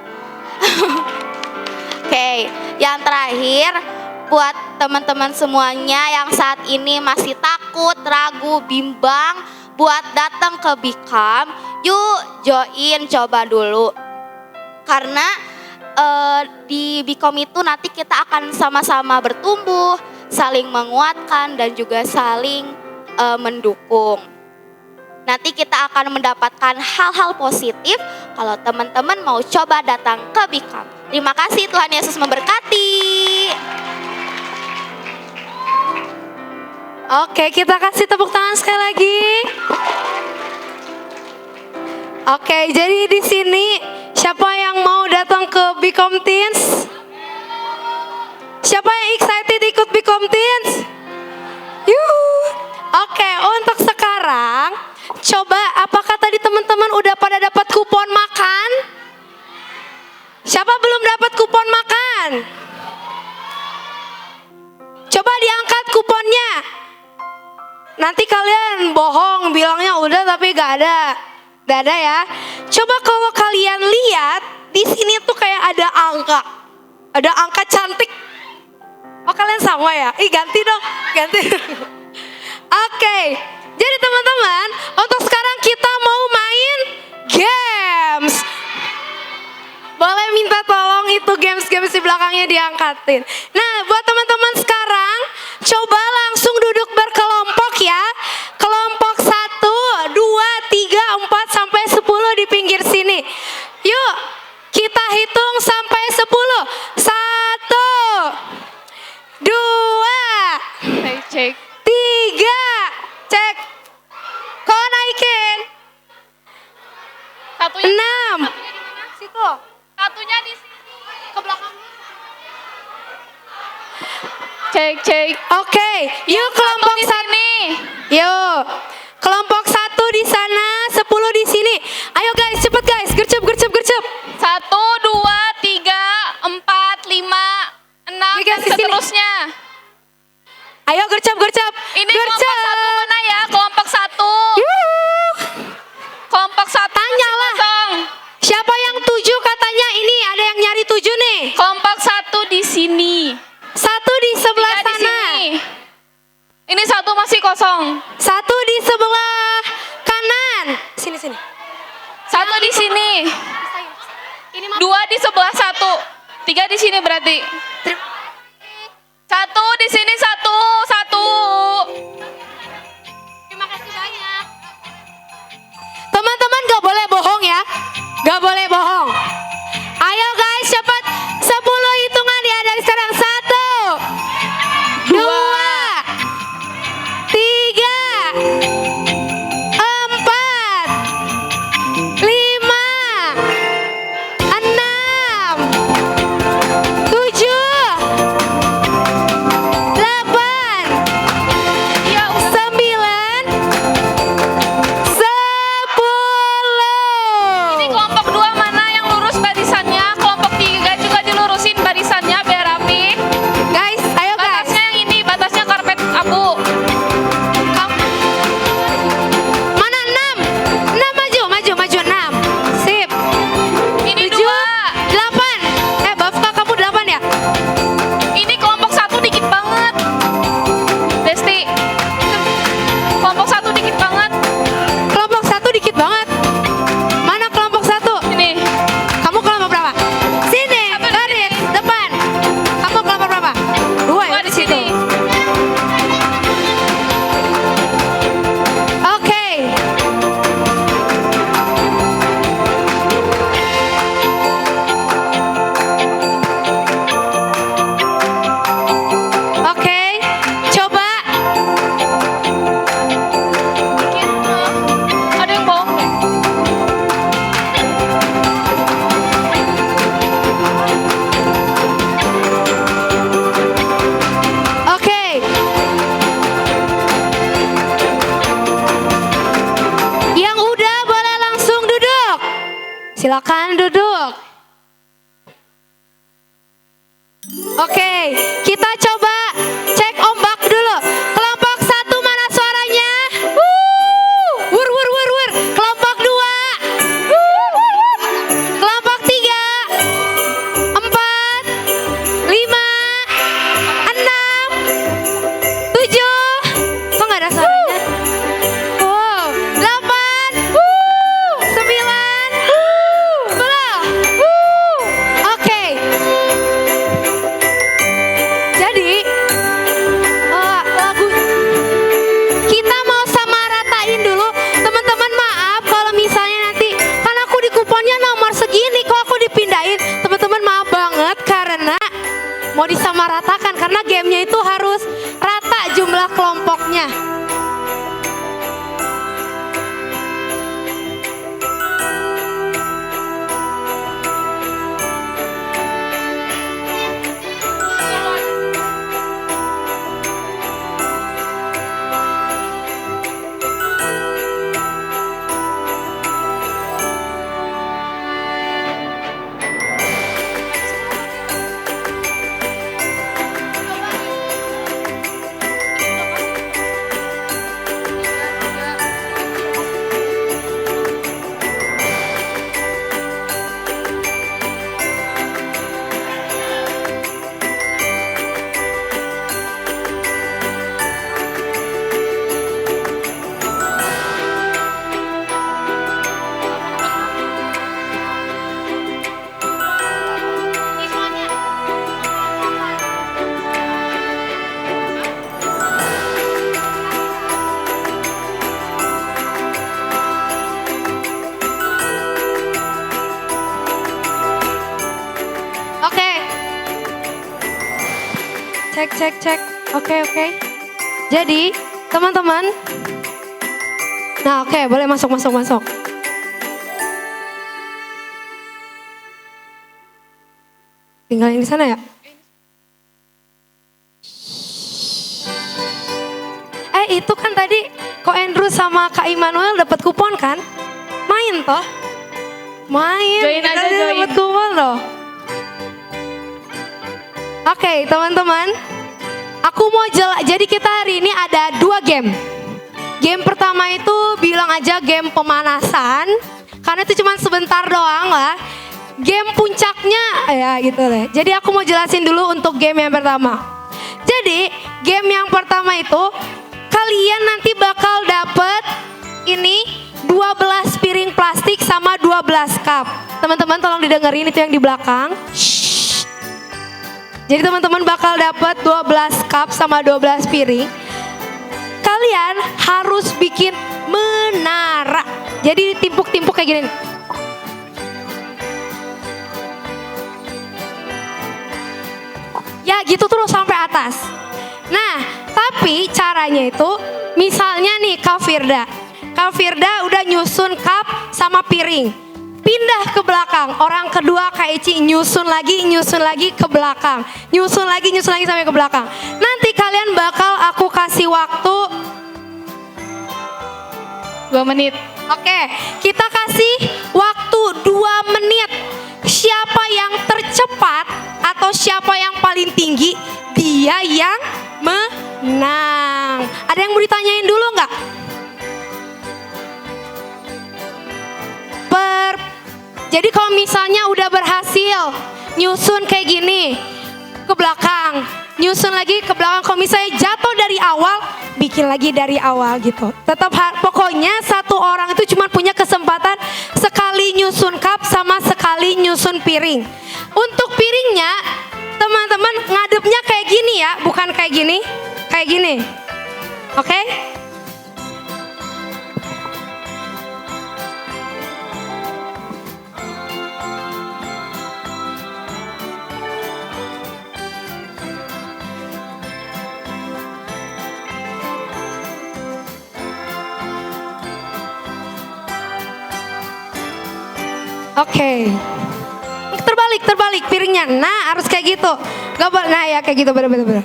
L: Oke, yang terakhir buat teman-teman semuanya yang saat ini masih takut, ragu, bimbang buat datang ke Become, yuk join coba dulu. Karena di Become itu nanti kita akan sama-sama bertumbuh, saling menguatkan dan juga saling mendukung. Nanti kita akan mendapatkan hal-hal positif kalau teman-teman mau coba datang ke Become. Terima kasih, Tuhan Yesus memberkati.
D: Oke, kita kasih tepuk tangan sekali lagi. Oke, jadi di sini siapa yang mau datang ke Become Teens? Siapa yang excited ikut Become Teens? Yuhu. Oke, untuk sekarang coba apakah tadi teman-teman udah pada dapat kupon makan? Siapa belum dapat kupon makan? Coba diangkat kuponnya. Nanti kalian bohong bilangnya udah tapi gak ada. Gak ada ya. Coba kalau kalian lihat di sini tuh kayak ada angka. Ada angka cantik. Oh kalian sama ya? Ih ganti dong, ganti. Oke. Jadi teman-teman, untuk sekarang kita mau main games. Boleh minta tolong itu games-games di belakangnya diangkatin. Nah, buat teman-teman sekarang, coba langsung duduk berkelompok ya. Kelompok 1, 2, 3, 4, sampai 10 di pinggir sini. Yuk, kita hitung sampai 10. 1, 2,
C: Cek.
D: 3, cek. Kau naikin.
C: Satunya
D: 6.
C: situ. Satunya di sini. Ke belakang. Cek.
D: Oke, yuk kelompok
C: di sini.
D: Yuk, kelompok 1 di sana, 10 di sini. Ayo guys, cepet guys, gercep.
C: 1, 2, 3, 4, 5, 6 dan seterusnya.
D: Ayo gercep.
C: Ini kelompok 1 mana ya? Kelompok 1. Kelompok 1
D: tanyalah. Siapa yang 7 katanya ini ada yang nyari 7 nih.
C: Kelompok 1 di sini.
D: 1 di sebelah sana.
C: Sini. Ini 1 masih kosong.
D: 1 di sebelah kanan. Sini.
C: 1 di sini. 2 di sebelah 1. 3 di sini berarti. 1 di sini 1.
D: Terima kasih banyak. Teman-teman gak boleh bohong ya. Gak boleh bohong. Ayo guys cepat. 10 hitungan ya dari sekarang. 1, 2, 3, 4, 5, 6, 7, 8, 9, 10.
C: Ini kelompok 2 mana yang lurus barisannya? Kelompok 3 juga dilurusin barisannya biar rapi.
D: Guys, ayo guys.
C: Batasnya yang ini, batasnya karpet abu.
D: Silakan duduk. Oke, kita coba cek ombak dulu. Kelompok 1 mana suaranya? Wur wur wur wur. Kelompok 2. Kelompok 3. 4. 5. 6. 7. Kok nggak ada suaranya? Wow. 8. 9. 10. Oke. Jadi lagu kita mau sama ratain dulu. Teman-teman maaf kalau misalnya nanti kan aku di kuponnya nomor segini kok aku dipindahin. Teman-teman maaf banget karena mau disamaratakan karena gamenya itu harus rata jumlah kelompoknya. Oke. Cek. Oke. Jadi, teman-teman. Nah, oke, boleh masuk. Tinggal yang di sana ya? Itu kan tadi Ko Andrew sama Kak Immanuel dapat kupon kan? Main toh? Main.
E: Join aja, join.
D: Dapat kupon loh. Oke, teman-teman. Aku mau jadi kita hari ini ada 2 game. Game pertama itu bilang aja game pemanasan. Karena itu cuma sebentar doang lah. Game puncaknya ya gitu deh. Jadi aku mau jelasin dulu untuk game yang pertama. Jadi game yang pertama itu kalian nanti bakal dapet ini 12 piring plastik sama 12 cup. Teman-teman tolong didengerin itu yang di belakang. Jadi teman-teman bakal dapat 12 cup sama 12 piring. Kalian harus bikin menara. Jadi ditimpuk-timpuk kayak gini. Ya gitu terus sampai atas. Nah, tapi caranya itu misalnya nih Kak Firda udah nyusun cup sama piring. Pindah ke belakang, orang kedua Kak Ici nyusun lagi ke belakang. Nyusun lagi sampai ke belakang. Nanti kalian bakal aku kasih waktu 2 menit. Oke, kita kasih waktu 2 menit. Siapa yang tercepat atau siapa yang paling tinggi, dia yang menang. Ada yang mau ditanyain dulu nggak? Jadi kalau misalnya udah berhasil nyusun kayak gini ke belakang, nyusun lagi ke belakang. Kalau misalnya jatuh dari awal, bikin lagi dari awal gitu. Tetap pokoknya satu orang itu cuma punya kesempatan sekali nyusun cup sama sekali nyusun piring. Untuk piringnya, teman-teman ngadepnya kayak gini ya, bukan kayak gini, kayak gini. Oke? Oke. Terbalik piringnya. Nah, harus kayak gitu. Gak boleh. Nah, ya kayak gitu bener-bener.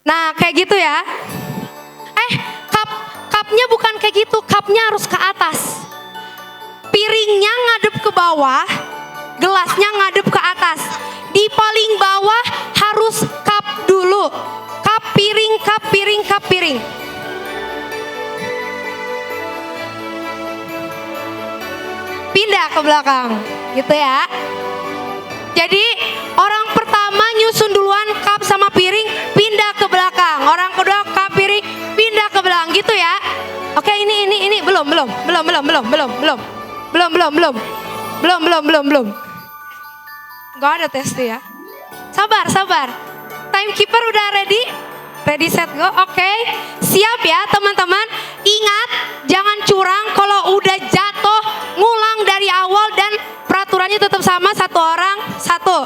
D: Nah, kayak gitu ya. Cupnya bukan kayak gitu. Cupnya harus ke atas. Piringnya ngadep ke bawah, gelasnya ngadep ke atas. Di paling bawah harus cup dulu. Cup piring, cup piring, cup piring. Pindah ke belakang, gitu ya. Jadi orang pertama nyusun duluan cup sama piring, pindah ke belakang. Orang kedua cup piring, pindah ke belakang, gitu ya. Oke, ini belum. Gak ada tes tuh ya. Sabar. Timekeeper udah ready? Ready, set, go. Oke. Siap ya teman-teman. Ingat, jangan curang. Kalau udah jatuh, ngulang dari awal dan peraturannya tetap sama, satu orang, satu.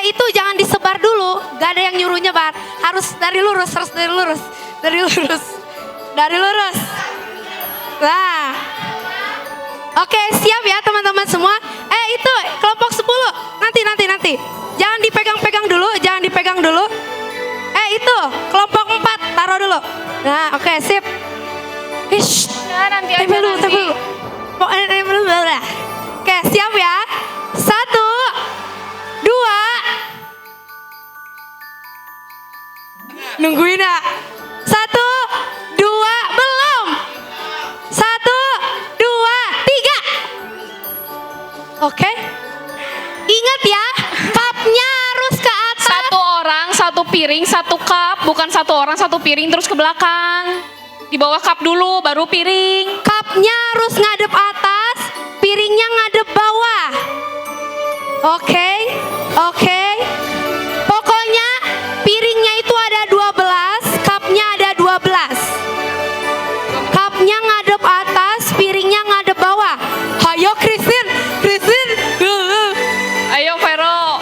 D: Itu jangan disebar dulu. Gak ada yang nyuruhnya, Bar. Harus dari lurus. Nah. Oke, siap ya teman-teman semua. Itu kelompok 10. Nanti. Jangan dipegang dulu. Itu kelompok 4 taruh dulu. Nah, oke, sip.
E: Nanti aja
D: Tempel
E: nanti.
D: dulu. Oke, siap ya. 1, 2. Nungguin ya. 1, 2, belum. 1, 2, 3. Oke. Ingat ya, cupnya harus ke atas.
E: Satu orang, satu piring, satu cup. Bukan satu orang, satu piring terus ke belakang. Di bawah cup dulu, baru piring.
D: Cupnya harus ngadep atas, piringnya ngadep bawah. Oke. Pokoknya piringnya itu ada 12, cupnya ada 12. Cupnya ngadep atas, piringnya ngadep bawah. Hayo Christine.
E: Ayo Vero.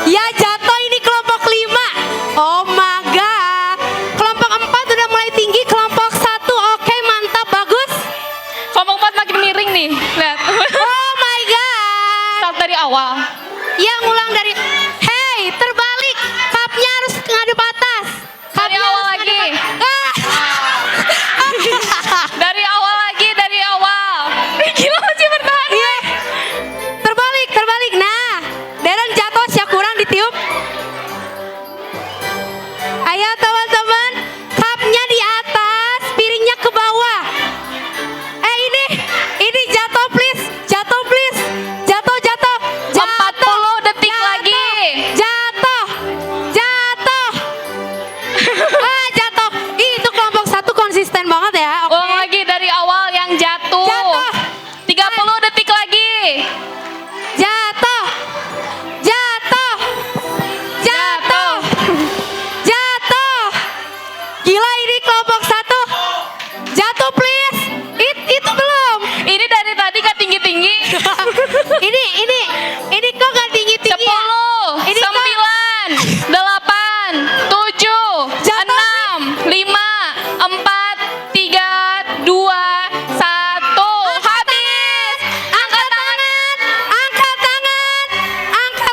D: Ya jatuh ini kelompok 5. Oh my god. Kelompok 4 udah mulai tinggi, kelompok 1 oke, mantap, bagus.
E: Kelompok 4 makin miring nih, lihat.
D: Oh my god.
E: Start dari awal.
D: Ya ngulang dari, hey terbalik, cupnya harus ngadep atas.
E: Dari awal lagi. Dari awal lagi, dari awal. Gila masih bertahan.
D: Iya. Terbalik. Nah, Deren jatuh, sih kurang ditiup. Ayo teman-teman, cupnya di atas, piringnya ke bawah. Ini jatuh please. Jatuh.
E: 40 detik lagi.
D: Jatuh. Jatuh. Itu kelompok 1 konsisten banget ya. Oke.
E: Ulang lagi dari awal yang jatuh.
D: Jatuh.
E: 30 detik lagi.
D: Jatuh. Gila ini kelompok 1. Jatuh please. Itu belum.
E: Ini dari tadi gak tinggi-tinggi.
D: Ini kok gak tinggi-tinggi
E: 10,
D: ya? Ini
E: 9, 8, 7, 6, 5, 4, 3, 2, 1. Habis.
D: Angkat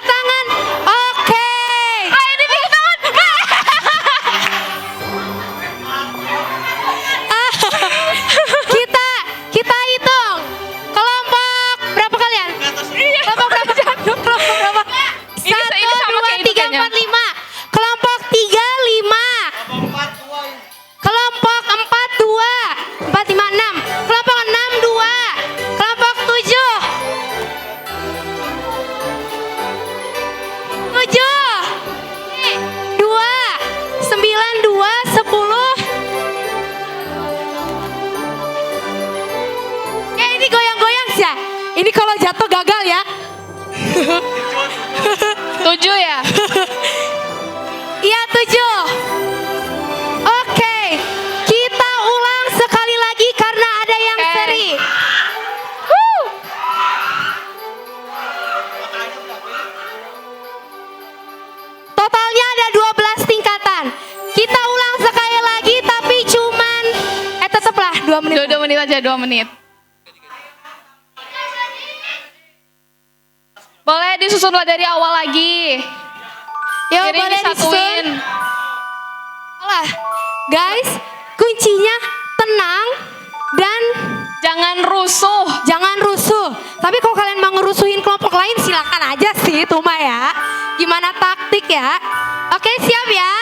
D: tangan. Oke.
E: Ayo dipikir tangan.
D: Kita hitung. Kelompok berapa kalian? Kelompok berapa? Kelompok berapa?
E: Ini
D: 1,
E: sama
D: 2,
E: kayak itu
D: 3,
E: kayaknya.
D: 4, 5. Kelompok 3, 5. Kelompok 4, 2. 4, 5, 6. Kelompok 6, 2. Kelompok 7. 2, 9, 2, 10. Ini goyang-goyang sih ya. Ini kalau jatuh gagal ya.
E: 7 ya?
D: Iya 7. Oke, kita ulang sekali lagi karena ada yang
E: Oke.
D: seri. Totalnya ada 12 tingkatan. Kita ulang sekali lagi tapi cuman tetaplah 2 menit.
E: 2 menit aja, 2 menit. Boleh disusunlah dari awal lagi.
D: Yo,
E: Piring
D: boleh
E: disatuin.
D: Alah, guys, kuncinya tenang dan
E: Jangan rusuh.
D: jangan rusuh. Tapi kok ya. Gimana taktik ya? Oke, siap ya?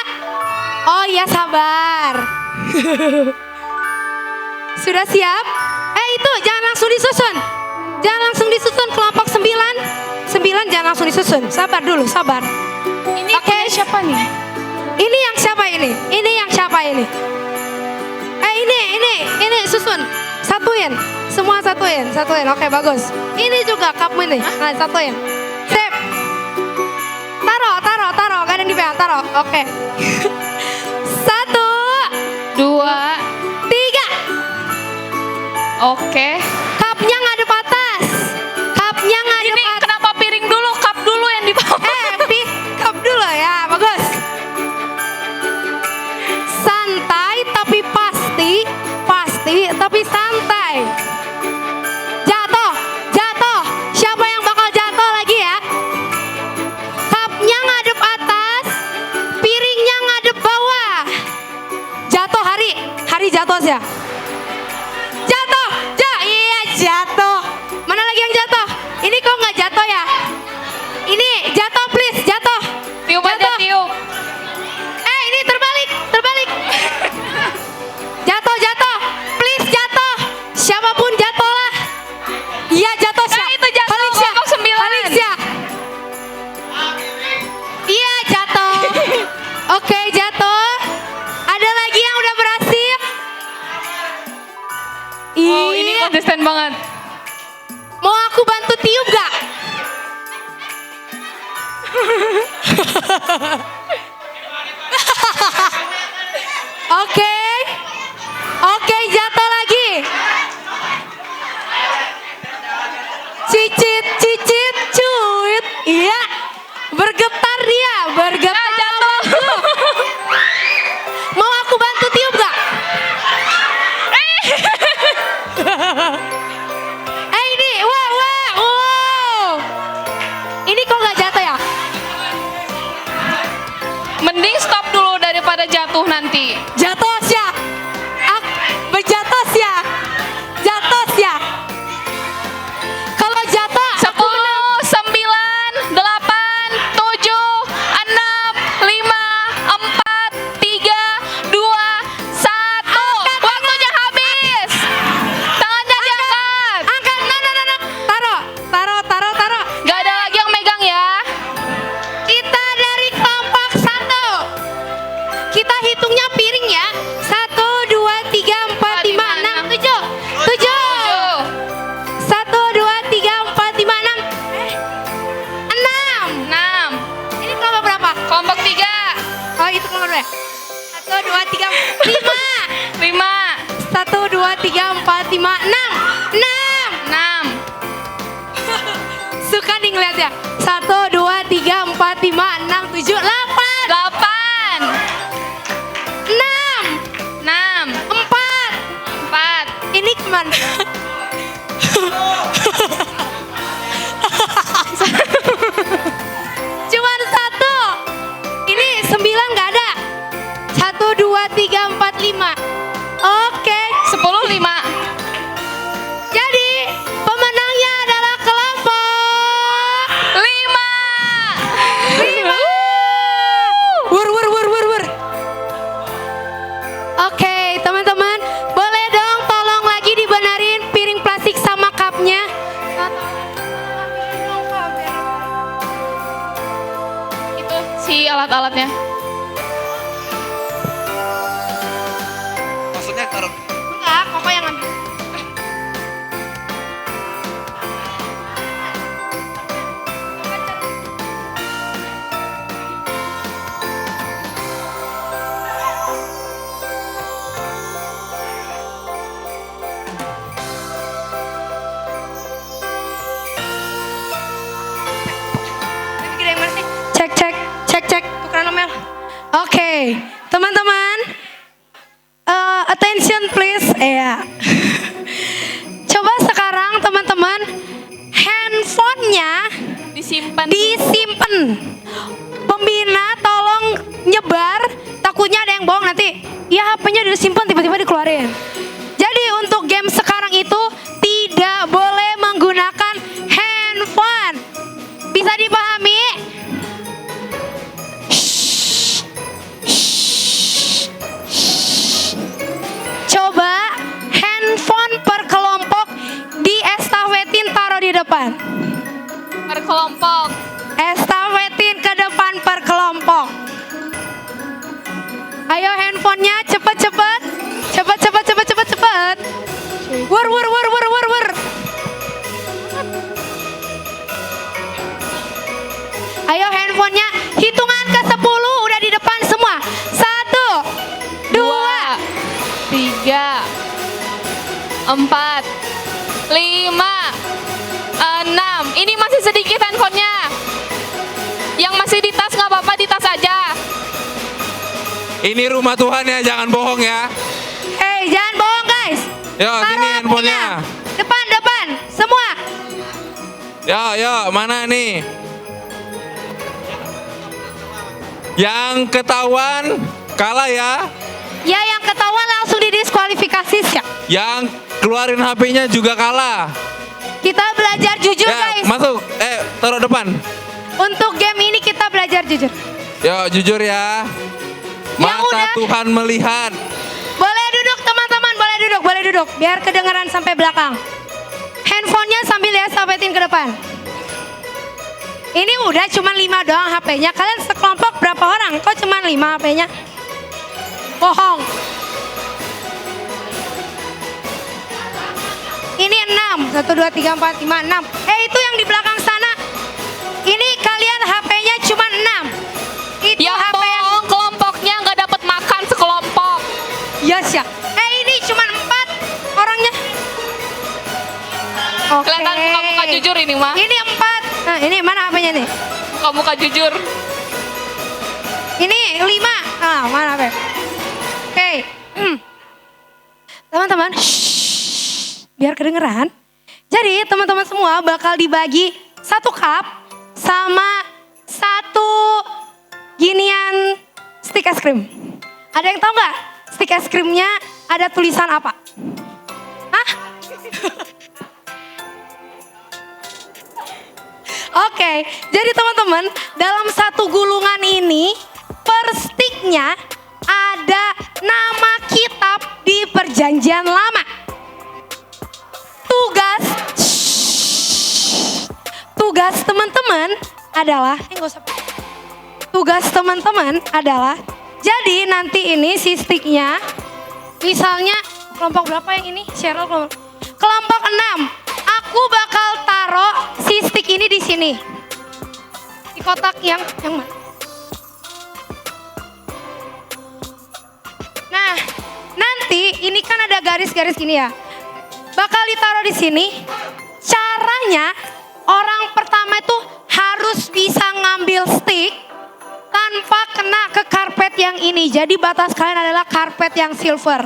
D: Oh iya, sabar. Sudah siap? Itu jangan langsung disusun. Jangan langsung disusun kelompok 9. 9 jangan langsung disusun. Sabar dulu, sabar.
E: Ini punya siapa nih?
D: Ini yang siapa ini? Ini yang siapa ini? Ini susun. Satuin. Semua satuin. Oke, bagus. Ini juga kamu ini. Nah, satuin. Sip. Taruh. Gak ada yang dipegang, taruh. Oke. 1, 2, 3.
E: Oke.
D: Cupnya ngadep atas. Cupnya ngadep
E: Ini
D: atas.
E: kenapa piring dulu, cup dulu yang di bawah?
D: Cup dulu ya, bagus. Santai tapi pasti tapi santai. Jatuh. Siapa yang bakal jatuh lagi ya? Cupnya ngadep atas, piringnya ngadep bawah. Jatuh hari jatuh sih. Jatuh. Mana lagi yang jatuh? Ini kok nggak jatuh ya? Ini jatuh, please, jatuh.
E: Tiup aja, tiup.
D: Ini terbalik. Jatuh. Please jatuh. Siapapun jatuhlah. Iya, jatuh.
E: Itu jatuh, kelompok 9.
D: Iya, jatuh. Oke, jatuh. Ada lagi yang udah berhasil?
E: Oh, ini konsisten banget.
D: Mau aku bantu tiup gak? Oke, jatuh lagi. Cicit, cuit. Iya, bergetar dia, jatuh. Mau aku bantu tiup gak? Ini, wow. Ini kok gak jatuh ya?
E: Mending stop dulu daripada jatuh nanti.
D: Jatuh sya. Berjatuh sya. Kalau jatuh
E: 10, 9, 8, 7, 6, 5, 4, 3, 2, 1. Waktunya habis. Tangannya diangkat.
D: angkat. Taruh.
E: Gak ada lagi yang megang ya.
D: Kita dari kelompok 1. Kita hitungnya piring ya. 1, 2, 3, 4, 5, 6, 7. 1, 2, 3, 4, 5, 6. 6. Ini kelompok berapa?
E: Kelompok 3.
D: Oh, itu kelompok berapa? 1, 2, 3, 5.
E: 5.
D: 1, 2, 3, 4, 5, 6.
E: 6.
D: Suka nih ngeliat ya. 1, 2, 3, 4, 5, 6, 7, 8.
E: 8.
D: 6. 4. Ini kemana? Cuman 1. Ini 9 nggak ada. 1, 2, 3, 4, 5. Oke.
E: 10, 5.
D: Jadi pemenangnya adalah kelompok
E: 5.
D: 5. Wur. Oke, teman-teman, boleh dong tolong lagi dibenerin piring plastik sama cupnya.
E: Itu si alat-alatnya.
H: Maksudnya taruh.
D: Enggak, Koko yang ambil. Cek. Tukeran nomor. Oke, teman-teman. Attention please. Iya. Coba sekarang teman-teman handphonenya
E: Disimpan.
D: Pembina tolong nyebar, takutnya ada yang bohong nanti. Ya HP-nya disimpan tiba-tiba dikeluarin. Jadi untuk game sekarang itu tidak boleh menggunakan handphone. Bisa dipahami? depan.
E: Per kelompok.
D: Estafetin ke depan per kelompok. Ayo handphonenya cepet. Cepet. Wur. Ayo handphonenya, hitungan ke 10 udah di depan semua. 1, 2,
E: 3, 4, 5, 6. Ini masih sedikit handphonenya. Yang masih di tas nggak apa-apa, di tas aja.
A: Ini rumah Tuhan ya, jangan bohong ya.
D: jangan bohong guys.
A: Yo, sini handphonenya.
D: Depan, semua.
A: Yo, mana nih? Yang ketahuan kalah ya.
D: Ya, yang ketahuan langsung didiskualifikasi siap.
A: Yang keluarin HP-nya juga kalah.
D: Kita belajar jujur
A: Ya,
D: guys.
A: masuk. Taruh depan.
D: Untuk game ini kita belajar jujur.
A: Yo, jujur ya. Mata
D: udah.
A: Tuhan melihat.
D: Boleh duduk teman-teman, boleh duduk. Biar kedengaran sampai belakang. Handphonenya sambil ya sabetin ke depan. Ini udah cuma 5 doang HP-nya. Kalian sekelompok berapa orang? Kok cuma 5 HP-nya? Bohong. Ini 6. 1, 2, 3, 4, 5, 6. Itu yang di belakang sana. Ini kalian HP-nya cuma 6. Itu
E: Yang
D: HP yang...
E: bohong, kelompoknya nggak dapat makan sekelompok.
D: Yes ya. Ini cuma 4 orangnya. Oke.
E: Kelihatan muka-muka jujur ini mah.
D: Ini 4. Nah, ini mana HP-nya nih?
E: Muka-muka jujur.
D: Ini 5. Mana HP? Oke. Teman-teman, biar kedengeran. Jadi teman-teman semua bakal dibagi 1 cup sama 1 ginian stick es krim. Ada yang tahu nggak stick es krimnya ada tulisan apa? Hah? Oke, jadi teman-teman dalam 1 gulungan ini per sticknya ada nama kitab di Perjanjian Lama. Tugas teman-teman adalah tugas teman-teman adalah jadi nanti ini si sticknya misalnya kelompok berapa yang ini? Cheryl kelompok 6. Aku bakal taruh si stick ini di sini. Di kotak yang mana? Nah, nanti ini kan ada garis-garis gini ya. Bakal ditaruh di sini. Caranya orang pertama itu harus bisa ngambil stick tanpa kena ke karpet yang ini. Jadi batas kalian adalah karpet yang silver.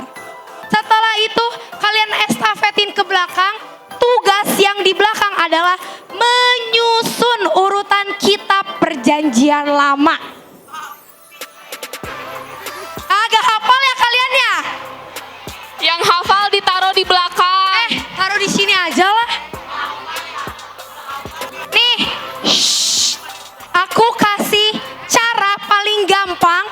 D: Setelah itu kalian estafetin ke belakang. Tugas yang di belakang adalah menyusun urutan kitab Perjanjian Lama. Agak hafal ya kalian ya?
E: Yang hafal ditaruh di belakang.
D: Taruh di sini aja lah. Nih, aku kasih cara paling gampang.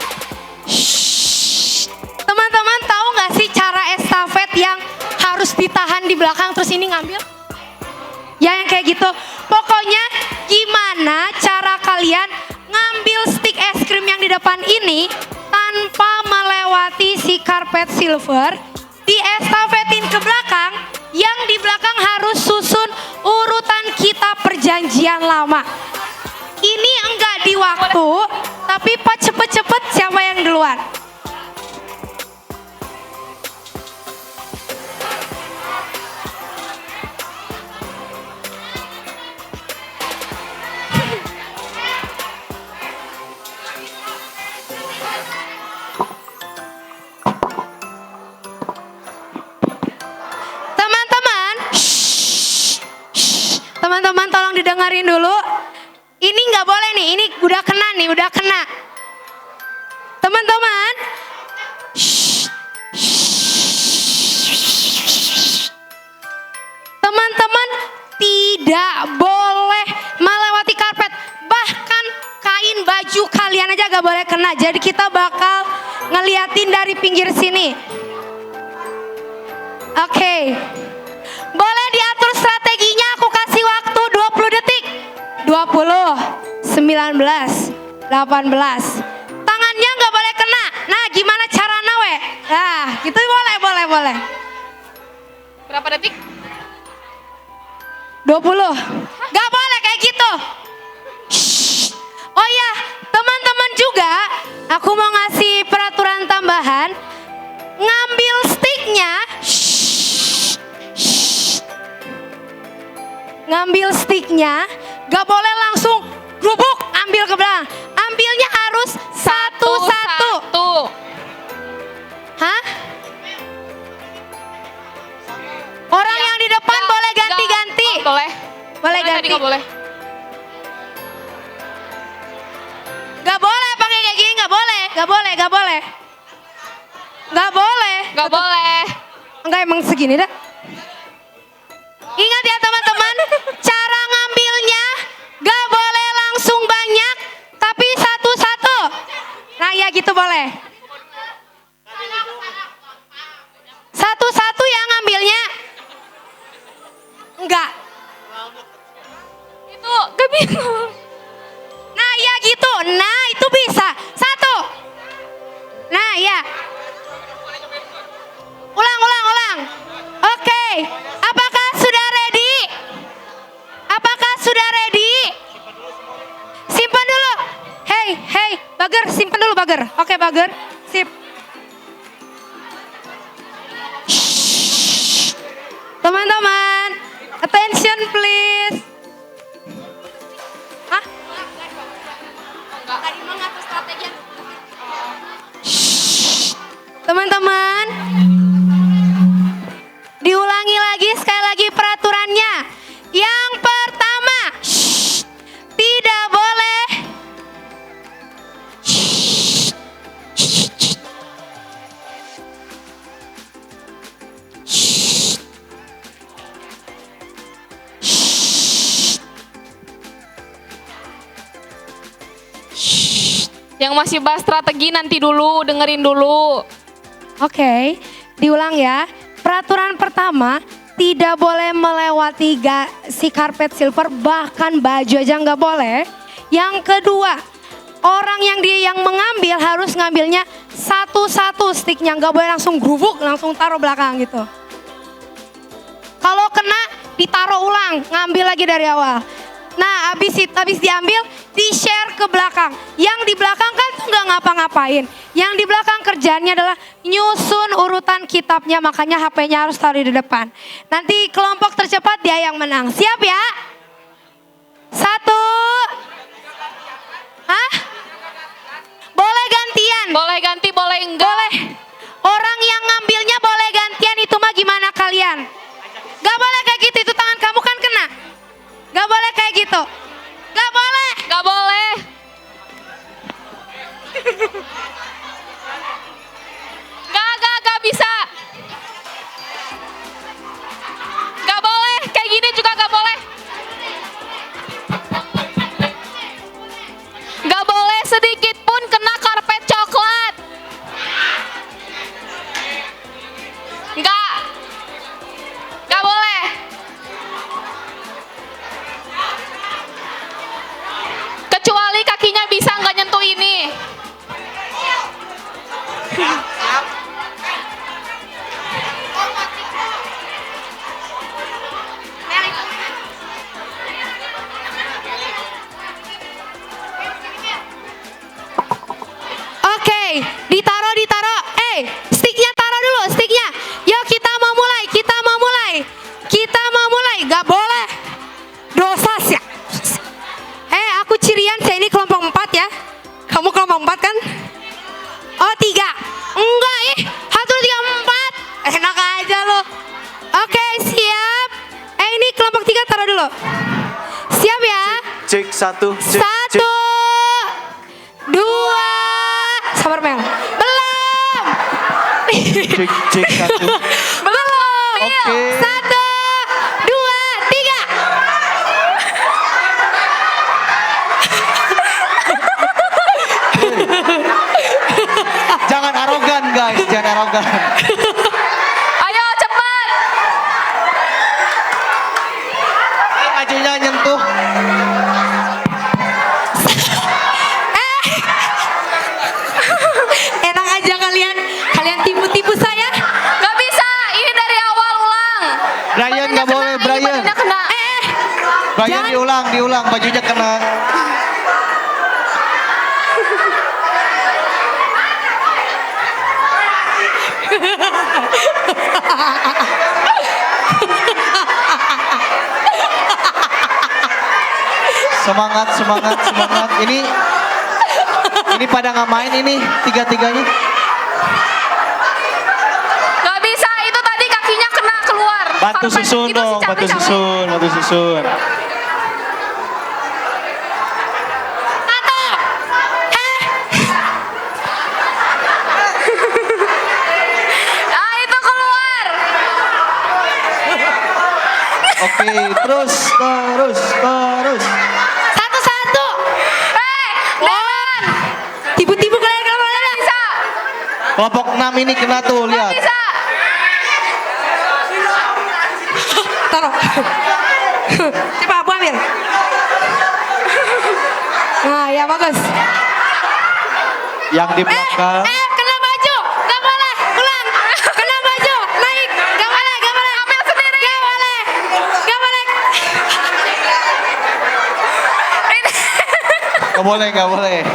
D: Teman-teman tahu nggak sih cara estafet yang harus ditahan di belakang terus ini ngambil? Ya yang kayak gitu. Pokoknya gimana cara kalian ngambil stick es krim yang di depan ini tanpa melewati si karpet silver, diestafetin ke belakang, yang di belakang harus susun urutan kitab Perjanjian Lama. Ini enggak di waktu, tapi cepet-cepet siapa yang duluan? Teman-teman tolong didengarin dulu. Ini nggak boleh nih, ini udah kena nih, udah kena. Teman-teman. Teman-teman tidak boleh melewati karpet. Bahkan kain baju kalian aja gak boleh kena. Jadi kita bakal ngeliatin dari pinggir sini. Oke. Boleh diatur strateginya, aku kasih waktu 19, 18. Tangannya nggak boleh kena. Nah, gimana caranya we? Nah, gitu boleh.
E: Berapa detik?
D: 20. Gak boleh kayak gitu. Shh. Oh ya, teman-teman juga, aku mau ngasih peraturan tambahan. Ngambil sticknya. Shh. Shh. Ngambil sticknya, gak boleh langsung grubuk ambil ke belakang. Ambilnya harus satu-satu. Hah? Orang yang di depan boleh ganti-ganti.
E: Boleh.
D: Boleh ganti.
E: Tadi nggak boleh.
D: Gak boleh pakai kayak gini, gak boleh.
E: Nggak boleh.
D: Enggak, emang segini dah. Ingat ya teman-teman, cara ngambilnya gak boleh langsung banyak, tapi satu-satu. Nah ya gitu boleh. Satu-satu ya ngambilnya. Enggak.
E: Itu gak bingung.
D: Nah ya gitu, nah itu bisa. Satu. Nah ya. Ulang. Oke, apakah sudah ready? Simpan dulu. Hey, Bager, simpan dulu Bager. Oke Bager, sip. Shh. Teman-teman, attention please. Hah?
L: Tadi mah ngatur strategi.
D: Teman-teman, diulangi lagi sekali lagi peraturannya. Yang pertama, shh, tidak boleh. Shh, shh, shh, shh.
E: Yang masih bahas strategi nanti dulu, dengerin dulu.
D: Oke, diulang ya. Peraturan pertama, tidak boleh melewati si karpet silver, bahkan baju aja nggak boleh. Yang kedua, orang yang mengambil harus ngambilnya satu-satu sticknya, nggak boleh langsung grubuk, langsung taruh belakang gitu. Kalau kena, ditaruh ulang, ngambil lagi dari awal. Nah, habis diambil, di-share ke belakang. Yang di belakang kan tuh nggak ngapa-ngapain. Yang di belakang kerjaannya adalah nyusun urutan kitabnya, makanya HP-nya harus taruh di depan. Nanti kelompok tercepat dia yang menang. Siap ya? 1. Hah? Boleh gantian?
E: Boleh ganti, boleh enggak.
D: Boleh. Orang yang ngambilnya boleh gantian, itu mah gimana kalian? Gak boleh kayak gitu, itu tangan kamu kan kena. Gak boleh kayak gitu. Gak boleh.
E: Gak boleh. Gak bisa. Gak boleh, kayak gini juga gak boleh. Gak boleh sedikit pun kena karpet coklat. Gak boleh. Kecuali kakinya bisa nggak nyentuh ini.
D: Oke, ditaruh. Sticknya taruh dulu, sticknya. Yuk kita mau mulai. Gak boleh. Dosa sih. Aku cirian, saya ini kelompok 4 ya. Kamu kelompok 4 kan? Oh 3. Enggak 1, 2, 3, 4. Enak aja lo. Oke, siap. Ini kelompok 3 taruh dulu. Siap ya?
G: Cek 1, cek.
D: 1, 2. Sabar Mel. Belum.
G: Cek 1.
D: Belum.
G: Oke.
D: 1, 2, 3.
G: Jangan arogan guys, jangan arogan.
E: Ayo cepat.
G: Majunya nyentuh. Brian nggak boleh,
E: Ini
G: Brian.
E: bajunya kena.
G: Brian diulang, bajunya kena. Semangat. Ini pada nggak main ini tiga-tiganya.
E: Gak bisa, itu tadi kakinya kena keluar.
G: Bantu
E: Korban
G: susun
E: itu si
G: dong, bantu
E: cabai-cabai.
G: susun.
E: Ah, itu keluar.
G: Oke, terus.
D: Satu-satu.
E: Dewan.
D: Tiba-tiba kalian kenapa?
E: Bisa.
G: Kelompok 6 ini kena tuh, lihat.
E: Bisa.
D: Taruh. Coba aku ambil. Nah, ya bagus.
G: Yang di belakang.
D: Kena baju. Gak boleh. Ulang. Kena baju. Naik. Gak boleh.
E: Ambil sendiri.
D: Gak boleh.
G: Gak boleh.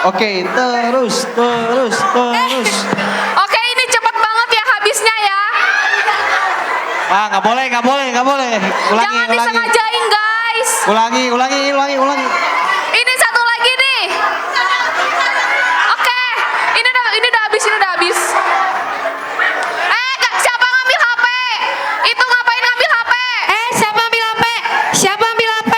G: Oke, terus.
E: Oke, ini cepat banget ya habisnya ya.
G: Ah, nggak boleh.
E: Jangan disengajain guys.
G: Ulangi.
E: Ini satu lagi nih. Oke, ini udah habis. Siapa ngambil HP? Itu ngapain ngambil HP?
D: Siapa ambil HP?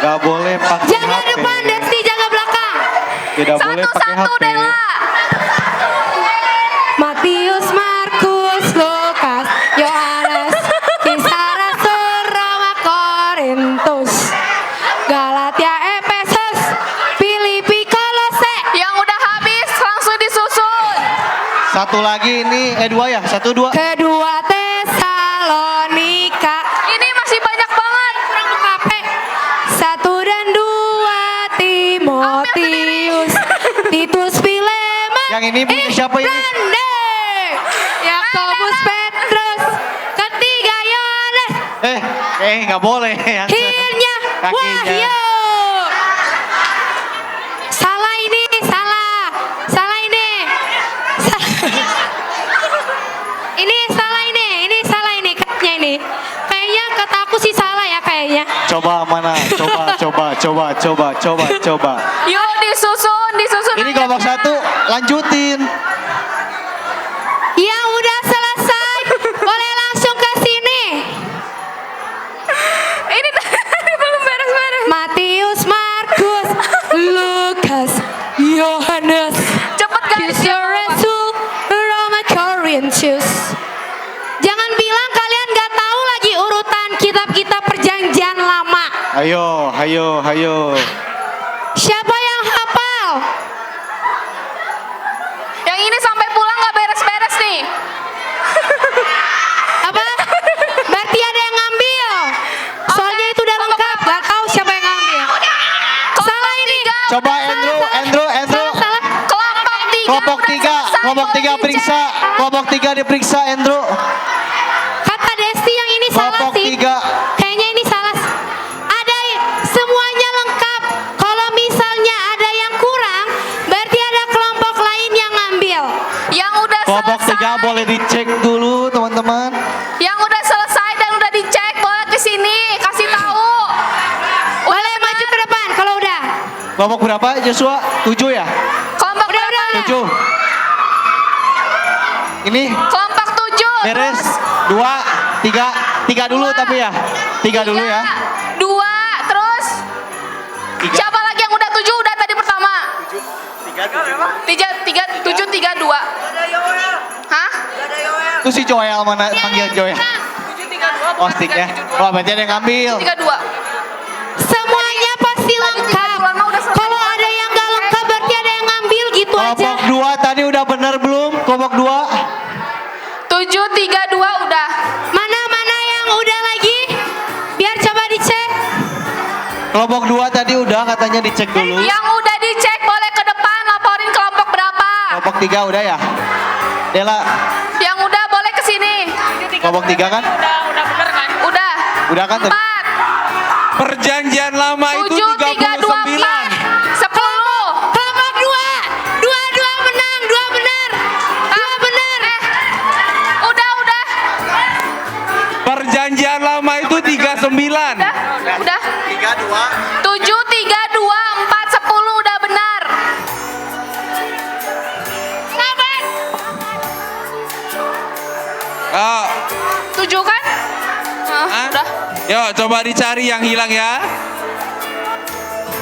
G: Gak boleh pakai
D: Jaga
G: HP.
D: depan, Desti jaga belakang.
G: Tidak boleh pakai
E: Satu-satu
G: HP.
E: Dela.
D: Matius, Markus, Lukas, Yohanes, Kisah Rasul, Roma, Korintus, Galatia, Efesus, Filipi, Kolose.
E: Yang udah habis langsung disusun.
G: Satu lagi ini, dua ya? 1, 2.
D: Kedua Tesalonika.
E: Ini masih banyak banget.
D: Kurang buka HP. 1 dan 2 Timotius, Titus, Filemon.
G: Yang ini punya siapa ini?
D: Brande, Yakobus, Petrus, ketiga Yohanes,
G: Nggak boleh.
D: akhirnya
G: Kakinya.
D: Wahyu. Salah ini. Ini salah ini katanya ini. Kayaknya kata aku sih salah ya kayaknya.
G: Coba mana? Coba.
E: Yuk disusun.
G: Ini kelompok 1, lanjutin.
D: Ya udah selesai. Boleh langsung ke sini.
E: Ini belum beres-beres.
D: Matius, Markus, Lukas, Yohanes,
E: Cepet guys.
D: Kisah Rasul, Roma, Korintus. Jangan bilang kalian gak tahu lagi urutan kitab-kitab perjanjian lama.
G: Hayo.
D: Siapa yang hafal?
E: Yang ini sampai pulang nggak beres-beres nih.
D: Apa? Berarti ada yang ngambil. Soalnya itu udah lengkap. Gak tahu siapa yang ngambil. Salah ini.
G: Coba Andrew.
D: Salah.
G: Kelompok 3 periksa. Kelompok 3 diperiksa, Andrew.
D: Kata Desti yang ini salah
G: Kelompok
D: sih.
G: 3.
D: Kayaknya ini salah. Ada semuanya lengkap. Kalau misalnya ada yang kurang, berarti ada kelompok lain yang ngambil.
E: Yang udah
G: Kelompok
E: selesai.
G: 3 boleh dicek dulu, teman-teman.
E: Yang udah selesai dan udah dicek boleh kesini kasih tahu.
D: Boleh maju ke depan kalau udah.
G: Kelompok berapa, Joshua? 7 ya?
E: Kelompok berapa?
G: 7. Ini
E: Kelompok 7.
G: beres. 2, 3 dulu tapi ya. 3 dulu ya.
E: 2, terus. Siapa lagi yang udah 7 udah tadi pertama? 7, 3, 2. Hah?
G: Itu si Joel mana? Panggil Joel.
E: 7, 3, 2.
G: Oh stick ya. Wah berarti ada yang ngambil.
E: 3, 2.
D: Semuanya pasti lengkap. Kalau ada yang gak lengkap berarti ada yang ngambil gitu aja.
G: Kelompok 2 tadi udah benar belum? Kelompok 2.
E: 7, 3, 2 udah.
D: Mana yang udah lagi? Biar coba dicek.
G: Kelompok 2 tadi udah katanya dicek dulu.
E: Yang udah dicek boleh ke depan laporin kelompok berapa.
G: Kelompok 3 udah ya? Dela,
E: Yang udah boleh ke sini.
G: kelompok 3 kan?
E: Udah bener kan? Udah.
G: Udah kan tadi?
E: 4,
A: Perjanjian lama itu
E: 7, 3, 2, 4,
A: 39.
E: 10.
D: Kelompok 2 menang, 2 benar. 2 benar.
E: Udah.
A: Perjanjian lama itu 39.
E: Udah. 7, 3, 2, 4, 10 udah benar.
A: Oh,
E: 7 kan?
A: hah?
E: Udah.
A: Yuk coba dicari yang hilang ya.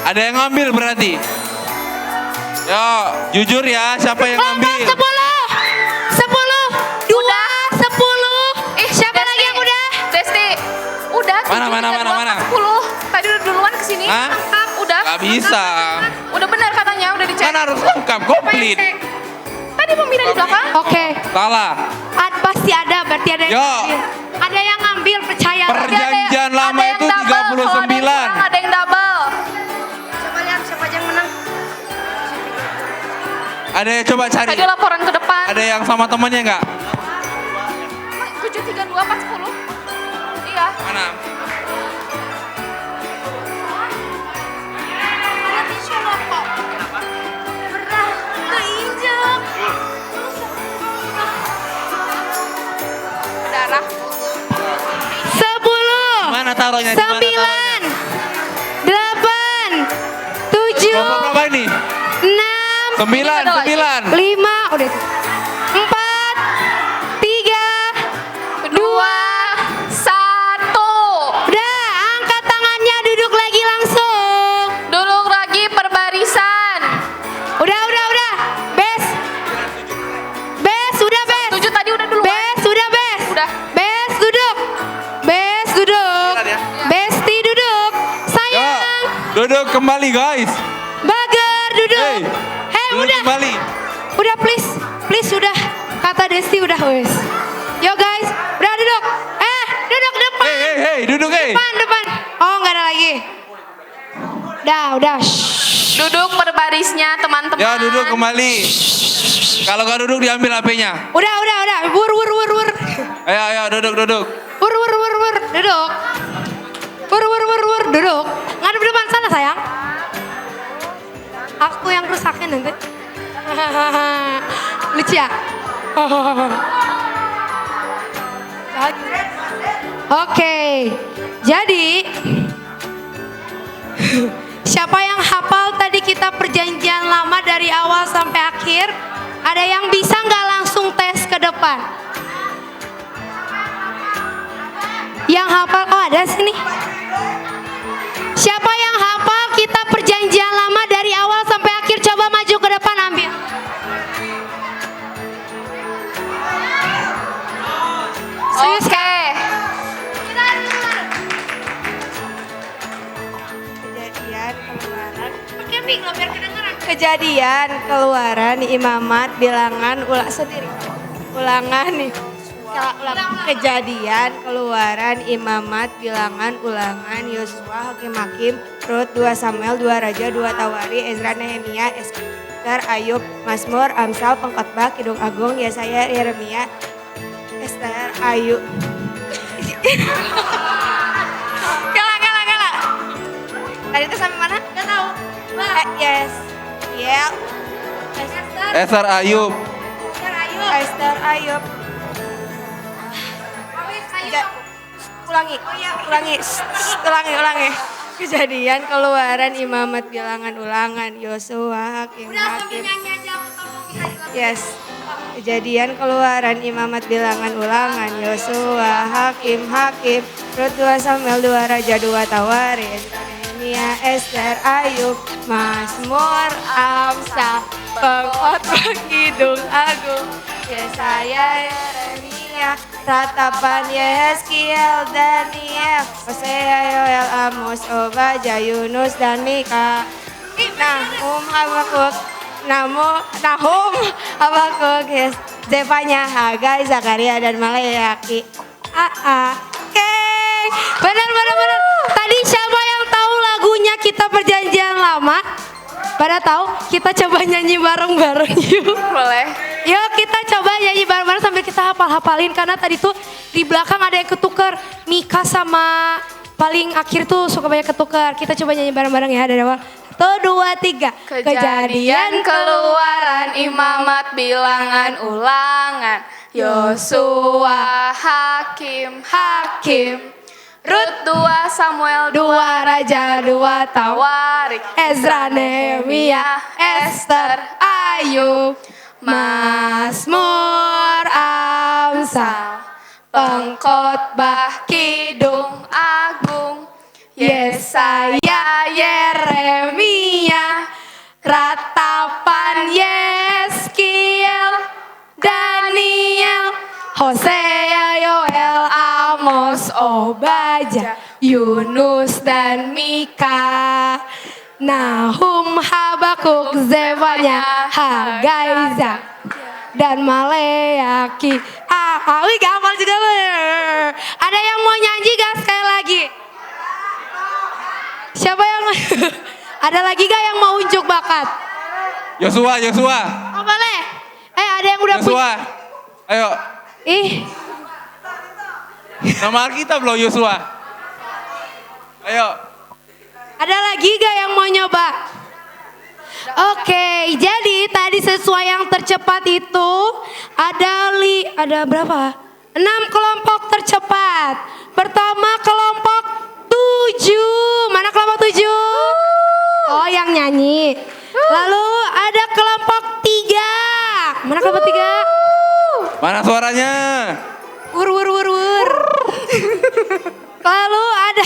A: Ada yang ngambil berarti. Yuk, jujur ya, siapa yang ngambil?
D: 10, 2, 10. Siapa
E: Desti.
D: lagi yang udah?
E: Desti. Udah.
A: Mana,
E: 7,
A: mana,
E: 3,
A: mana,
E: 2,
A: mana?
E: 10. Tadi udah duluan kesini.
A: Hah?
E: Udah.
A: Gak bisa.
E: Udah benar katanya, udah dicek.
A: Kan harus lengkap, komplit.
E: Tadi pembina di belakang.
D: Oke.
A: Salah.
D: Pasti ada, berarti ada yang
A: Yo.
D: ngambil. Ada yang ngambil, percaya.
A: Perjanjian lama
E: Ada yang
A: itu
E: double, kalau ada yang
A: 39.
E: kurang, ada yang double.
D: Coba lihat siapa aja yang menang.
A: Ada yang coba cari.
E: Tadi laporan ke depan.
A: Ada yang sama temannya nggak?
E: 7, 3, 2, 4, 10. Iya.
A: Mana?
E: Darah.
D: 10,
A: Mana taruhnya? Di mana
D: 9,
A: taruhnya?
D: 8, 7,
A: Kelompok berapa ini?
D: 6,
A: 9, 9.
D: 5, udah itu. 4, 3,
E: 2, 1.
D: udah angkat tangannya, duduk lagi langsung.
E: Duduk lagi perbarisan.
D: Udah. Bes. Bes, udah Bes.
E: 7 tadi udah dulu.
D: Bes, udah Bes.
E: Udah.
D: Bes, duduk. Bes, duduk. Besti, duduk.
A: Yo,
D: Sayang.
A: duduk kembali guys.
D: Bager, duduk.
A: Hey, duduk
D: Udah.
A: kembali.
D: Udah please udah. Kata Desti udah wes. Yo guys, udah duduk. Duduk depan.
A: Hey, duduk
D: Depan. Oh, nggak ada lagi. Udah.
E: Duduk berbarisnya teman-teman.
A: Ya, duduk kembali. Kalau nggak duduk diambil HP-nya.
D: Udah. Wur.
A: Ayo, duduk.
D: Duduk. Wur. Duduk. Ngadep depan sana sayang. Aku yang rusakin nanti. Lucu ya? Oke. Jadi siapa yang hafal tadi kita perjanjian lama dari awal sampai akhir? Ada yang bisa nggak langsung tes ke depan? Yang hafal, oh ada sini. Siapa yang hafal kita perjanjian lama dari awal sampai akhir? Coba maju ke depan ambil. Serius,
E: Oke.
M: Kejadian keluaran. Oke, Mik, biar kedengeran. Kejadian keluaran imamat bilangan sendiri. Ulangan nih. Kejadian keluaran imamat bilangan ulangan Yosua Hakim Rut 2 Samuel 2 Raja 2 Tawari Ezra Nehemia Ester Ayub Mazmur Amsal Pengkhotbah Kidung Agung Yesaya Yeremia Ester Ayub Gala. Tadi itu sampai mana? Gak tahu. Yes.
A: Ester Ayub.
M: Ester Ayub. Ulangi. Kejadian keluaran imamat bilangan ulangan Yosua Hakim. Yes. Kejadian keluaran imamat bilangan ulangan Yosua Hakim Rut 2 Samuel 2 Raja 2 Tawari Nehemia Ester Ayub Mazmur Amsal Pengkhotbah Kidung Agung Yesaya Yeremia Ratapan Yeskiel Daniel Hosea Yoel Amos Obadya Yunus dan Mika Nahum Habakuk Zefanya Hagai Zakaria dan Malayaki. Oke.
D: Benar. Tadi siapa yang tahu lagunya Pada tahu? Kita coba nyanyi bareng-bareng yuk.
C: Boleh.
D: Yuk kita coba nyanyi bareng-bareng sambil kita hafal-hafalin. Karena tadi tuh di belakang ada yang ketukar. Mika sama paling akhir tuh suka banyak ketukar. Kita coba nyanyi bareng-bareng ya dari awal. 1, 2, 3.
C: Kejadian keluaran imamat bilangan ulangan Yosua hakim Rut 2 Samuel 2 Raja 2 Tawarik Ezra Nehemia Esther Ayub Mazmur Amsal Pengkhotbah Kidung Agung Yesaya Yeremia Ratapan Yeskiel Daniel Hosea Yoel Amos Obadya Yunus dan Mika Nahum Habakuk Zefanya Hagai dan Maleaki. Wih gak hafal juga. Ada yang mau nyanyi gak sekali lagi? Siapa yang ada lagi gak yang mau unjuk bakat?
A: Yosua.
D: Oh boleh. Ada yang udah
A: Yosua. Ayo. Nama Alkitab loh Yosua. Ayo.
D: Ada lagi gak yang mau nyoba? Oke, jadi tadi sesuai yang tercepat itu ada berapa? 6 kelompok tercepat. Pertama kelompok 7. Mana kelompok 7? Oh, yang nyanyi. Lalu ada kelompok 3. Mana kelompok 3?
A: Mana suaranya?
D: Wur. Lalu ada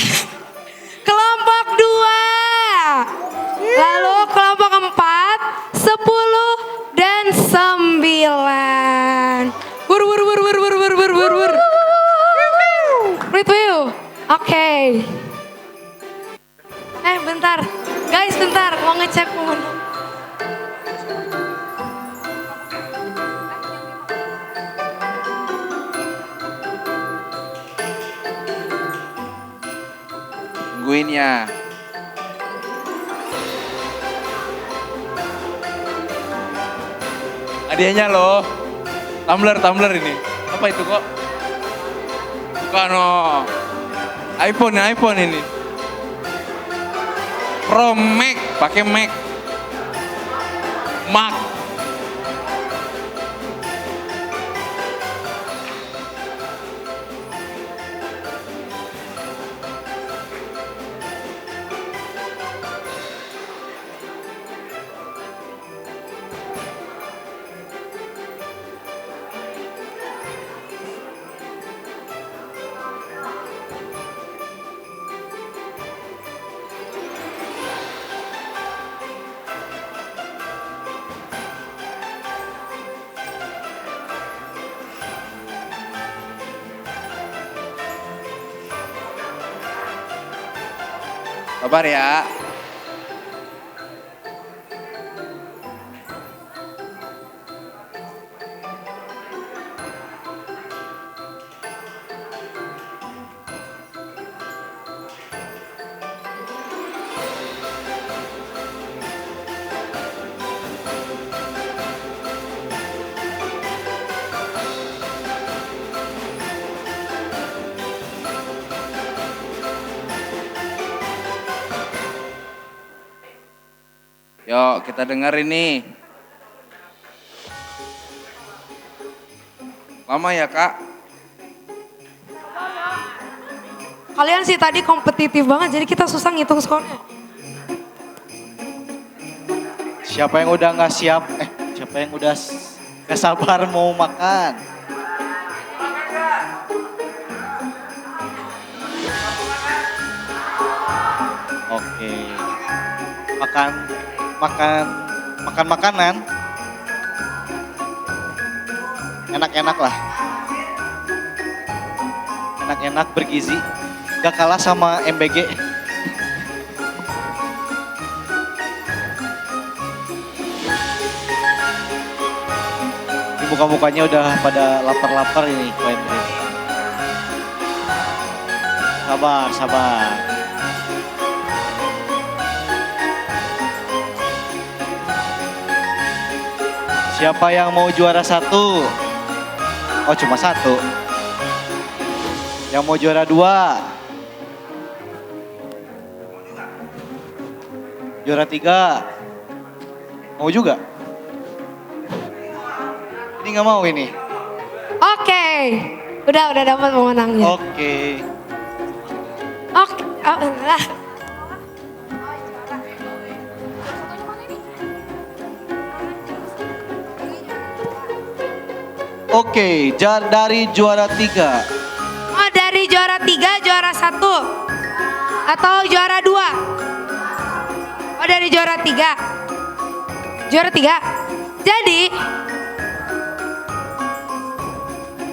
D: kelompok 2. Lalu kelompok 4, 10 dan 9. Wur. Oke. Bentar. Guys, bentar. Mau ngecek momentum.
A: Tungguin ya. Hadiahnya loh. Tumbler ini. Apa itu kok? Bukan oh. iPhone ini. Pro Max, pakai Mac. Sabar ya. Yuk kita dengar ini. Lama ya kak?
D: Kalian sih tadi kompetitif banget jadi kita susah ngitung skornya.
G: Siapa yang udah nggak siap? Siapa yang udah nggak sabar mau makan? Oke. Makan makanan. Enak-enak lah. Enak-enak bergizi. Gak kalah sama MBG. Di muka-mukanya udah pada lapar-lapar ini kawan. Sabar. Siapa yang mau juara 1? Oh cuma 1. Yang mau juara 2? Juara 3? Mau juga? Ini nggak mau ini?
D: Oke. Udah dapat pemenangnya.
G: Oke.
D: Oke. Lah.
G: Oke, dari juara 3.
D: Oh, dari juara 3, juara 1. Atau juara 2? Oh, dari juara 3. Juara 3. Jadi,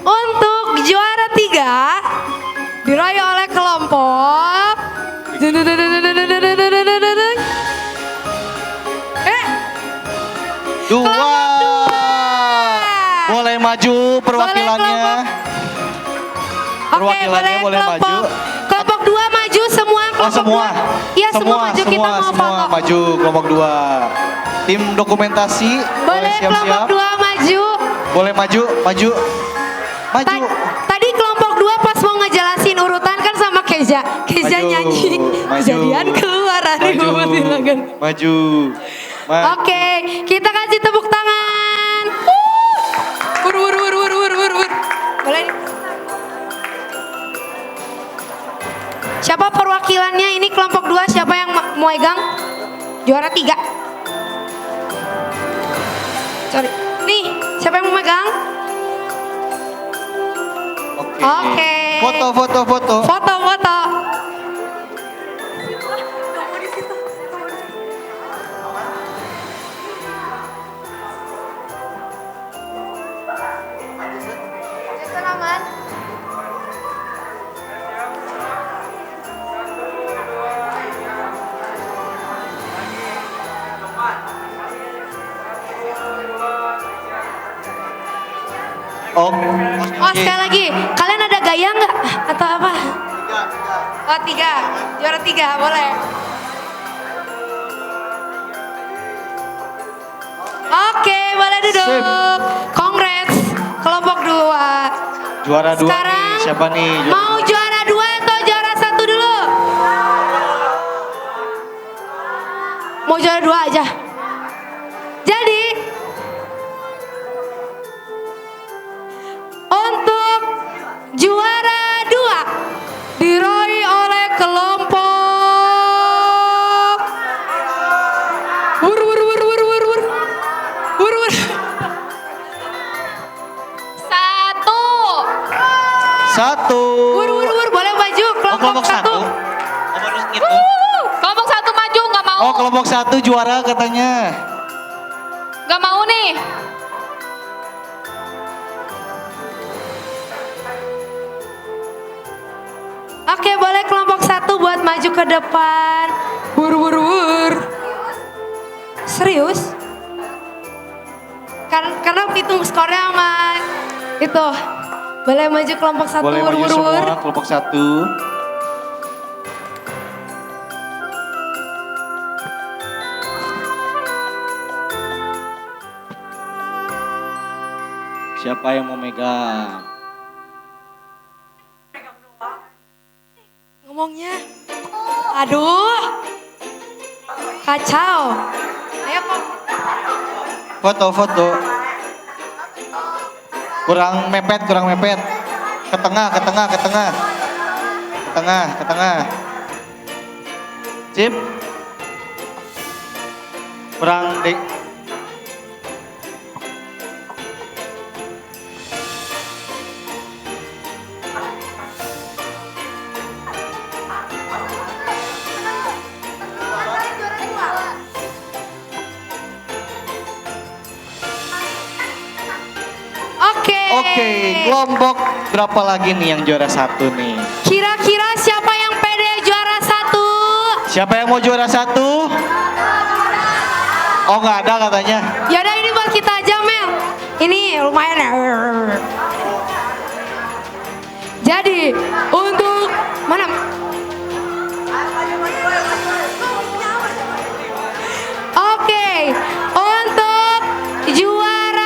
D: untuk juara 3 diraih oleh kelompok
G: Dua. Boleh maju perwakilannya. Perwakilannya boleh maju.
D: Kelompok 2 maju semua.
G: Oh semua.
D: Iya semua maju, kita mau
G: semua
D: foto.
G: maju kelompok 2. Tim dokumentasi boleh
D: Kelompok
G: siap-siap.
D: 2 maju.
G: Boleh maju.
D: Tadi kelompok 2 pas mau ngejelasin urutan kan sama Keza. Keza
G: Maju,
D: nyanyi.
G: maju.
D: Kejadian keluar hari silakan.
G: Maju.
D: Oke, kita kasih tepuk tangan. Wur. Boleh. Siapa perwakilannya ini kelompok 2? Siapa yang mau megang? Juara 3. Sorry. Nih, siapa yang mau megang? Oke.
G: Foto.
D: Foto.
G: Oh,
D: sekali lagi. Kalian ada gaya nggak? Atau apa? 3. Juara 3, boleh. Oke, boleh duduk. Congrats, kelompok 2.
G: Juara 2
D: Sekarang
G: nih, siapa nih?
D: mau juara 2 atau juara 1 dulu? Mau juara 2 aja. Jadi untuk juara 2 diraih oleh kelompok
G: Satu.
D: boleh maju kelompok 1.
E: Kelompok 1 maju, nggak mau.
G: Oh kelompok 1 juara katanya.
E: Nggak mau nih.
D: Oke, boleh kelompok 1 buat maju ke depan. Wur. Serius? Karena hitung skornya sama itu. Boleh maju kelompok 1.
G: Boleh maju semua kelompok 1. Siapa yang mau megang?
D: Ngomongnya. Aduh. Kacau. Ayo kok.
G: Foto. Kurang mepet. Ke tengah. Sip. Kurang dek. Oke, kelompok berapa lagi nih yang juara 1 nih?
D: Kira-kira siapa yang pede juara 1?
G: Siapa yang mau juara 1? Oh nggak ada katanya.
D: Yaudah ini buat kita aja Mel. Ini lumayan ya. Jadi untuk mana? Oke, untuk juara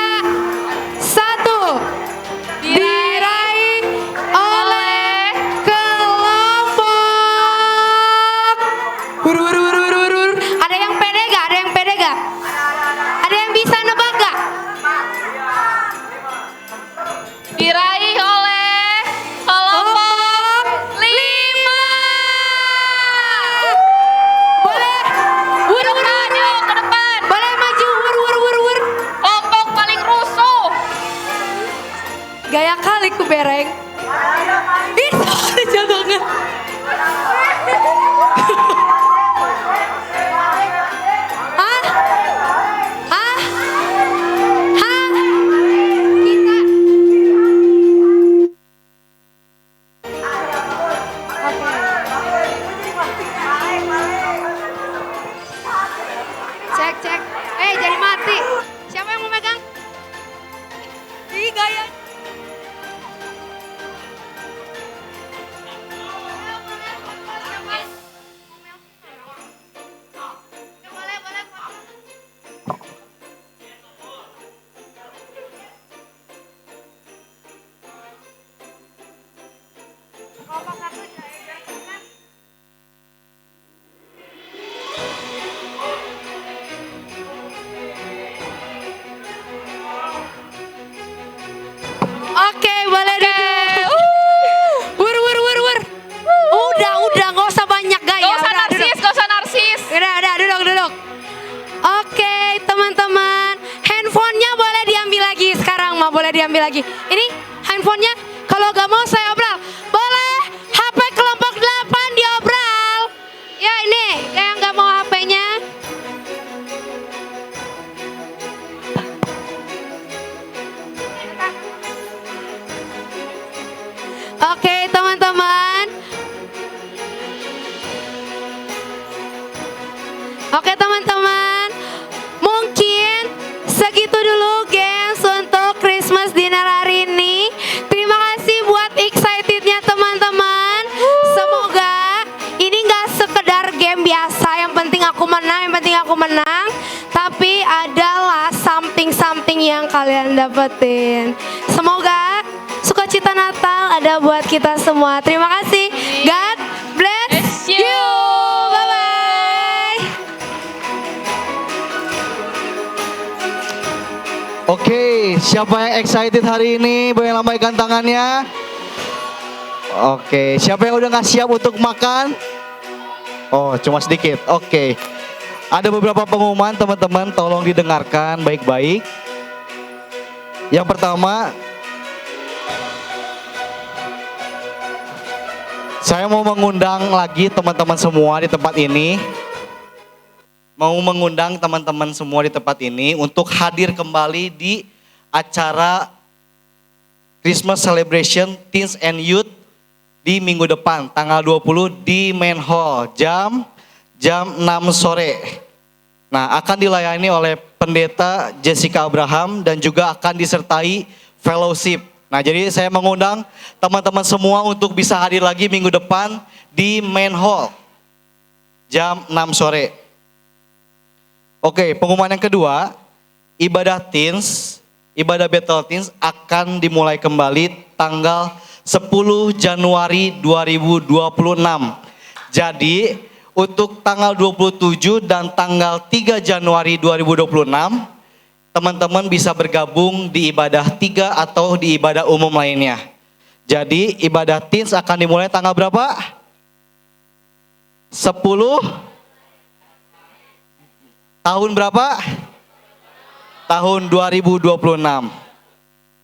D: Oke, boleh duduk. Wur. Udah, nggak usah banyak gaya.
E: Gak usah
D: Udah,
E: narsis,
D: duduk.
E: gak usah narsis.
D: Udah, duduk. Oke, teman-teman, handphonenya boleh diambil lagi sekarang, boleh diambil lagi. Ini handphonenya, kalau gak mau saya obral. Boleh, HP kelompok 8 diobral. Ya ini, yang gak mau HP-nya. Oke, teman-teman. Oke teman-teman, mungkin segitu dulu gengs untuk Christmas dinner hari ini. Terima kasih buat excitednya teman-teman. Semoga ini gak sekedar game biasa, yang penting aku menang, tapi adalah something yang kalian dapetin. Semoga sukacita Natal ada buat kita semua. Terima kasih. God bless you. Bye-bye.
G: Oke, siapa yang excited hari ini? Boleh lambaikan tangannya. Oke, siapa yang udah gak siap untuk makan? Oh, cuma sedikit. Oke. Ada beberapa pengumuman teman-teman, tolong didengarkan baik-baik. Yang pertama, saya mau mengundang lagi teman-teman semua di tempat ini. Mau mengundang teman-teman semua di tempat ini untuk hadir kembali di acara Christmas Celebration Teens and Youth di minggu depan, tanggal 20 di Main Hall, jam 6 sore. Nah, akan dilayani oleh Pendeta Jessica Abraham dan juga akan disertai fellowship. Nah, jadi saya mengundang teman-teman semua untuk bisa hadir lagi minggu depan di Main Hall, jam 6 sore. Oke, pengumuman yang kedua, ibadah Bethel Teens akan dimulai kembali tanggal 10 Januari 2026. Jadi, untuk tanggal 27 dan tanggal 3 Januari 2026, teman-teman bisa bergabung di ibadah 3 atau di ibadah umum lainnya. Jadi, ibadah Teens akan dimulai tanggal berapa? 10 tahun berapa? Tahun 2026.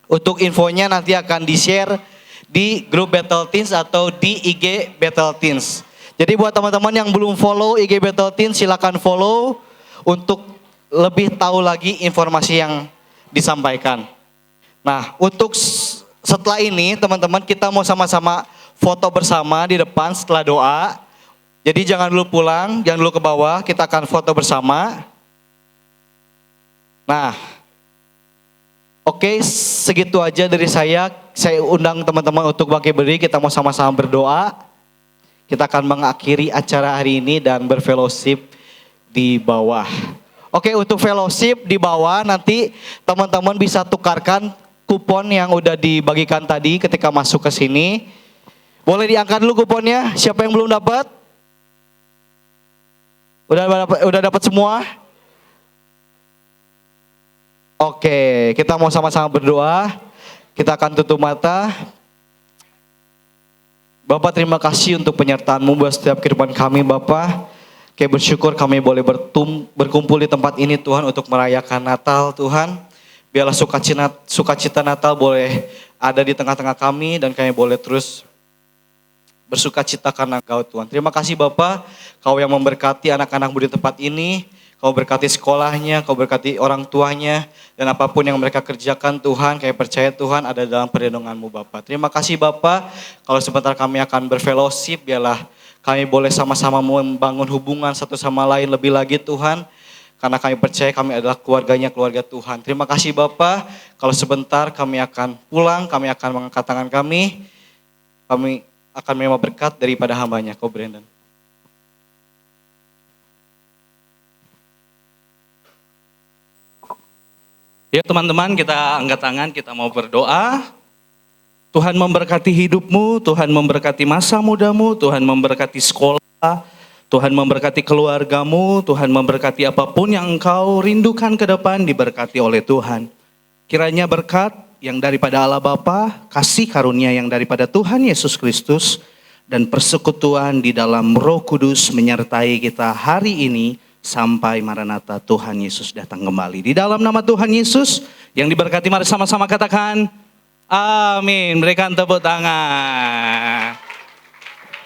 G: Untuk infonya nanti akan di-share di grup Bethel Teens atau di IG Bethel Teens. Jadi buat teman-teman yang belum follow IG Bethel Teens, silakan follow untuk lebih tahu lagi informasi yang disampaikan. Nah, untuk setelah ini teman-teman kita mau sama-sama foto bersama di depan setelah doa. Jadi jangan dulu pulang, jangan dulu ke bawah, kita akan foto bersama. Nah, oke, segitu aja dari saya. Saya undang teman-teman untuk bangkit berdiri, kita mau sama-sama berdoa. Kita akan mengakhiri acara hari ini dan berfellowship di bawah. Oke, untuk fellowship di bawah nanti teman-teman bisa tukarkan kupon yang udah dibagikan tadi ketika masuk ke sini. Boleh diangkat dulu kuponnya, siapa yang belum dapat? Udah dapat semua? Oke, kita mau sama-sama berdoa. Kita akan tutup mata. Bapak, terima kasih untuk penyertaan-Mu buat setiap kehidupan kami, Bapak. Kami bersyukur kami boleh berkumpul di tempat ini, Tuhan, untuk merayakan Natal, Tuhan. Biarlah sukacita Natal boleh ada di tengah-tengah kami dan kami boleh terus bersukacita karena Kau, Tuhan. Terima kasih, Bapak. Kau yang memberkati anak-anak-Mu di tempat ini. Kau berkati sekolahnya, Kau berkati orang tuanya, dan apapun yang mereka kerjakan Tuhan, kami percaya Tuhan ada dalam perlindungan-Mu Bapak. Terima kasih Bapak, kalau sebentar kami akan berfellowship, biarlah kami boleh sama-sama membangun hubungan satu sama lain lebih lagi Tuhan, karena kami percaya kami adalah keluarga Tuhan. Terima kasih Bapak, kalau sebentar kami akan pulang, kami akan mengangkat tangan kami akan menerima berkat daripada hamba-Nya, Kau Brandon.
H: Yuk teman-teman, kita angkat tangan, kita mau berdoa. Tuhan memberkati hidupmu, Tuhan memberkati masa mudamu, Tuhan memberkati sekolah, Tuhan memberkati keluargamu, Tuhan memberkati apapun yang engkau rindukan ke depan diberkati oleh Tuhan. Kiranya berkat yang daripada Allah Bapa, kasih karunia yang daripada Tuhan Yesus Kristus, dan persekutuan di dalam Roh Kudus menyertai kita hari ini sampai Maranatha Tuhan Yesus datang kembali. Di dalam nama Tuhan Yesus yang diberkati, mari sama-sama katakan amin. Berikan tepuk tangan.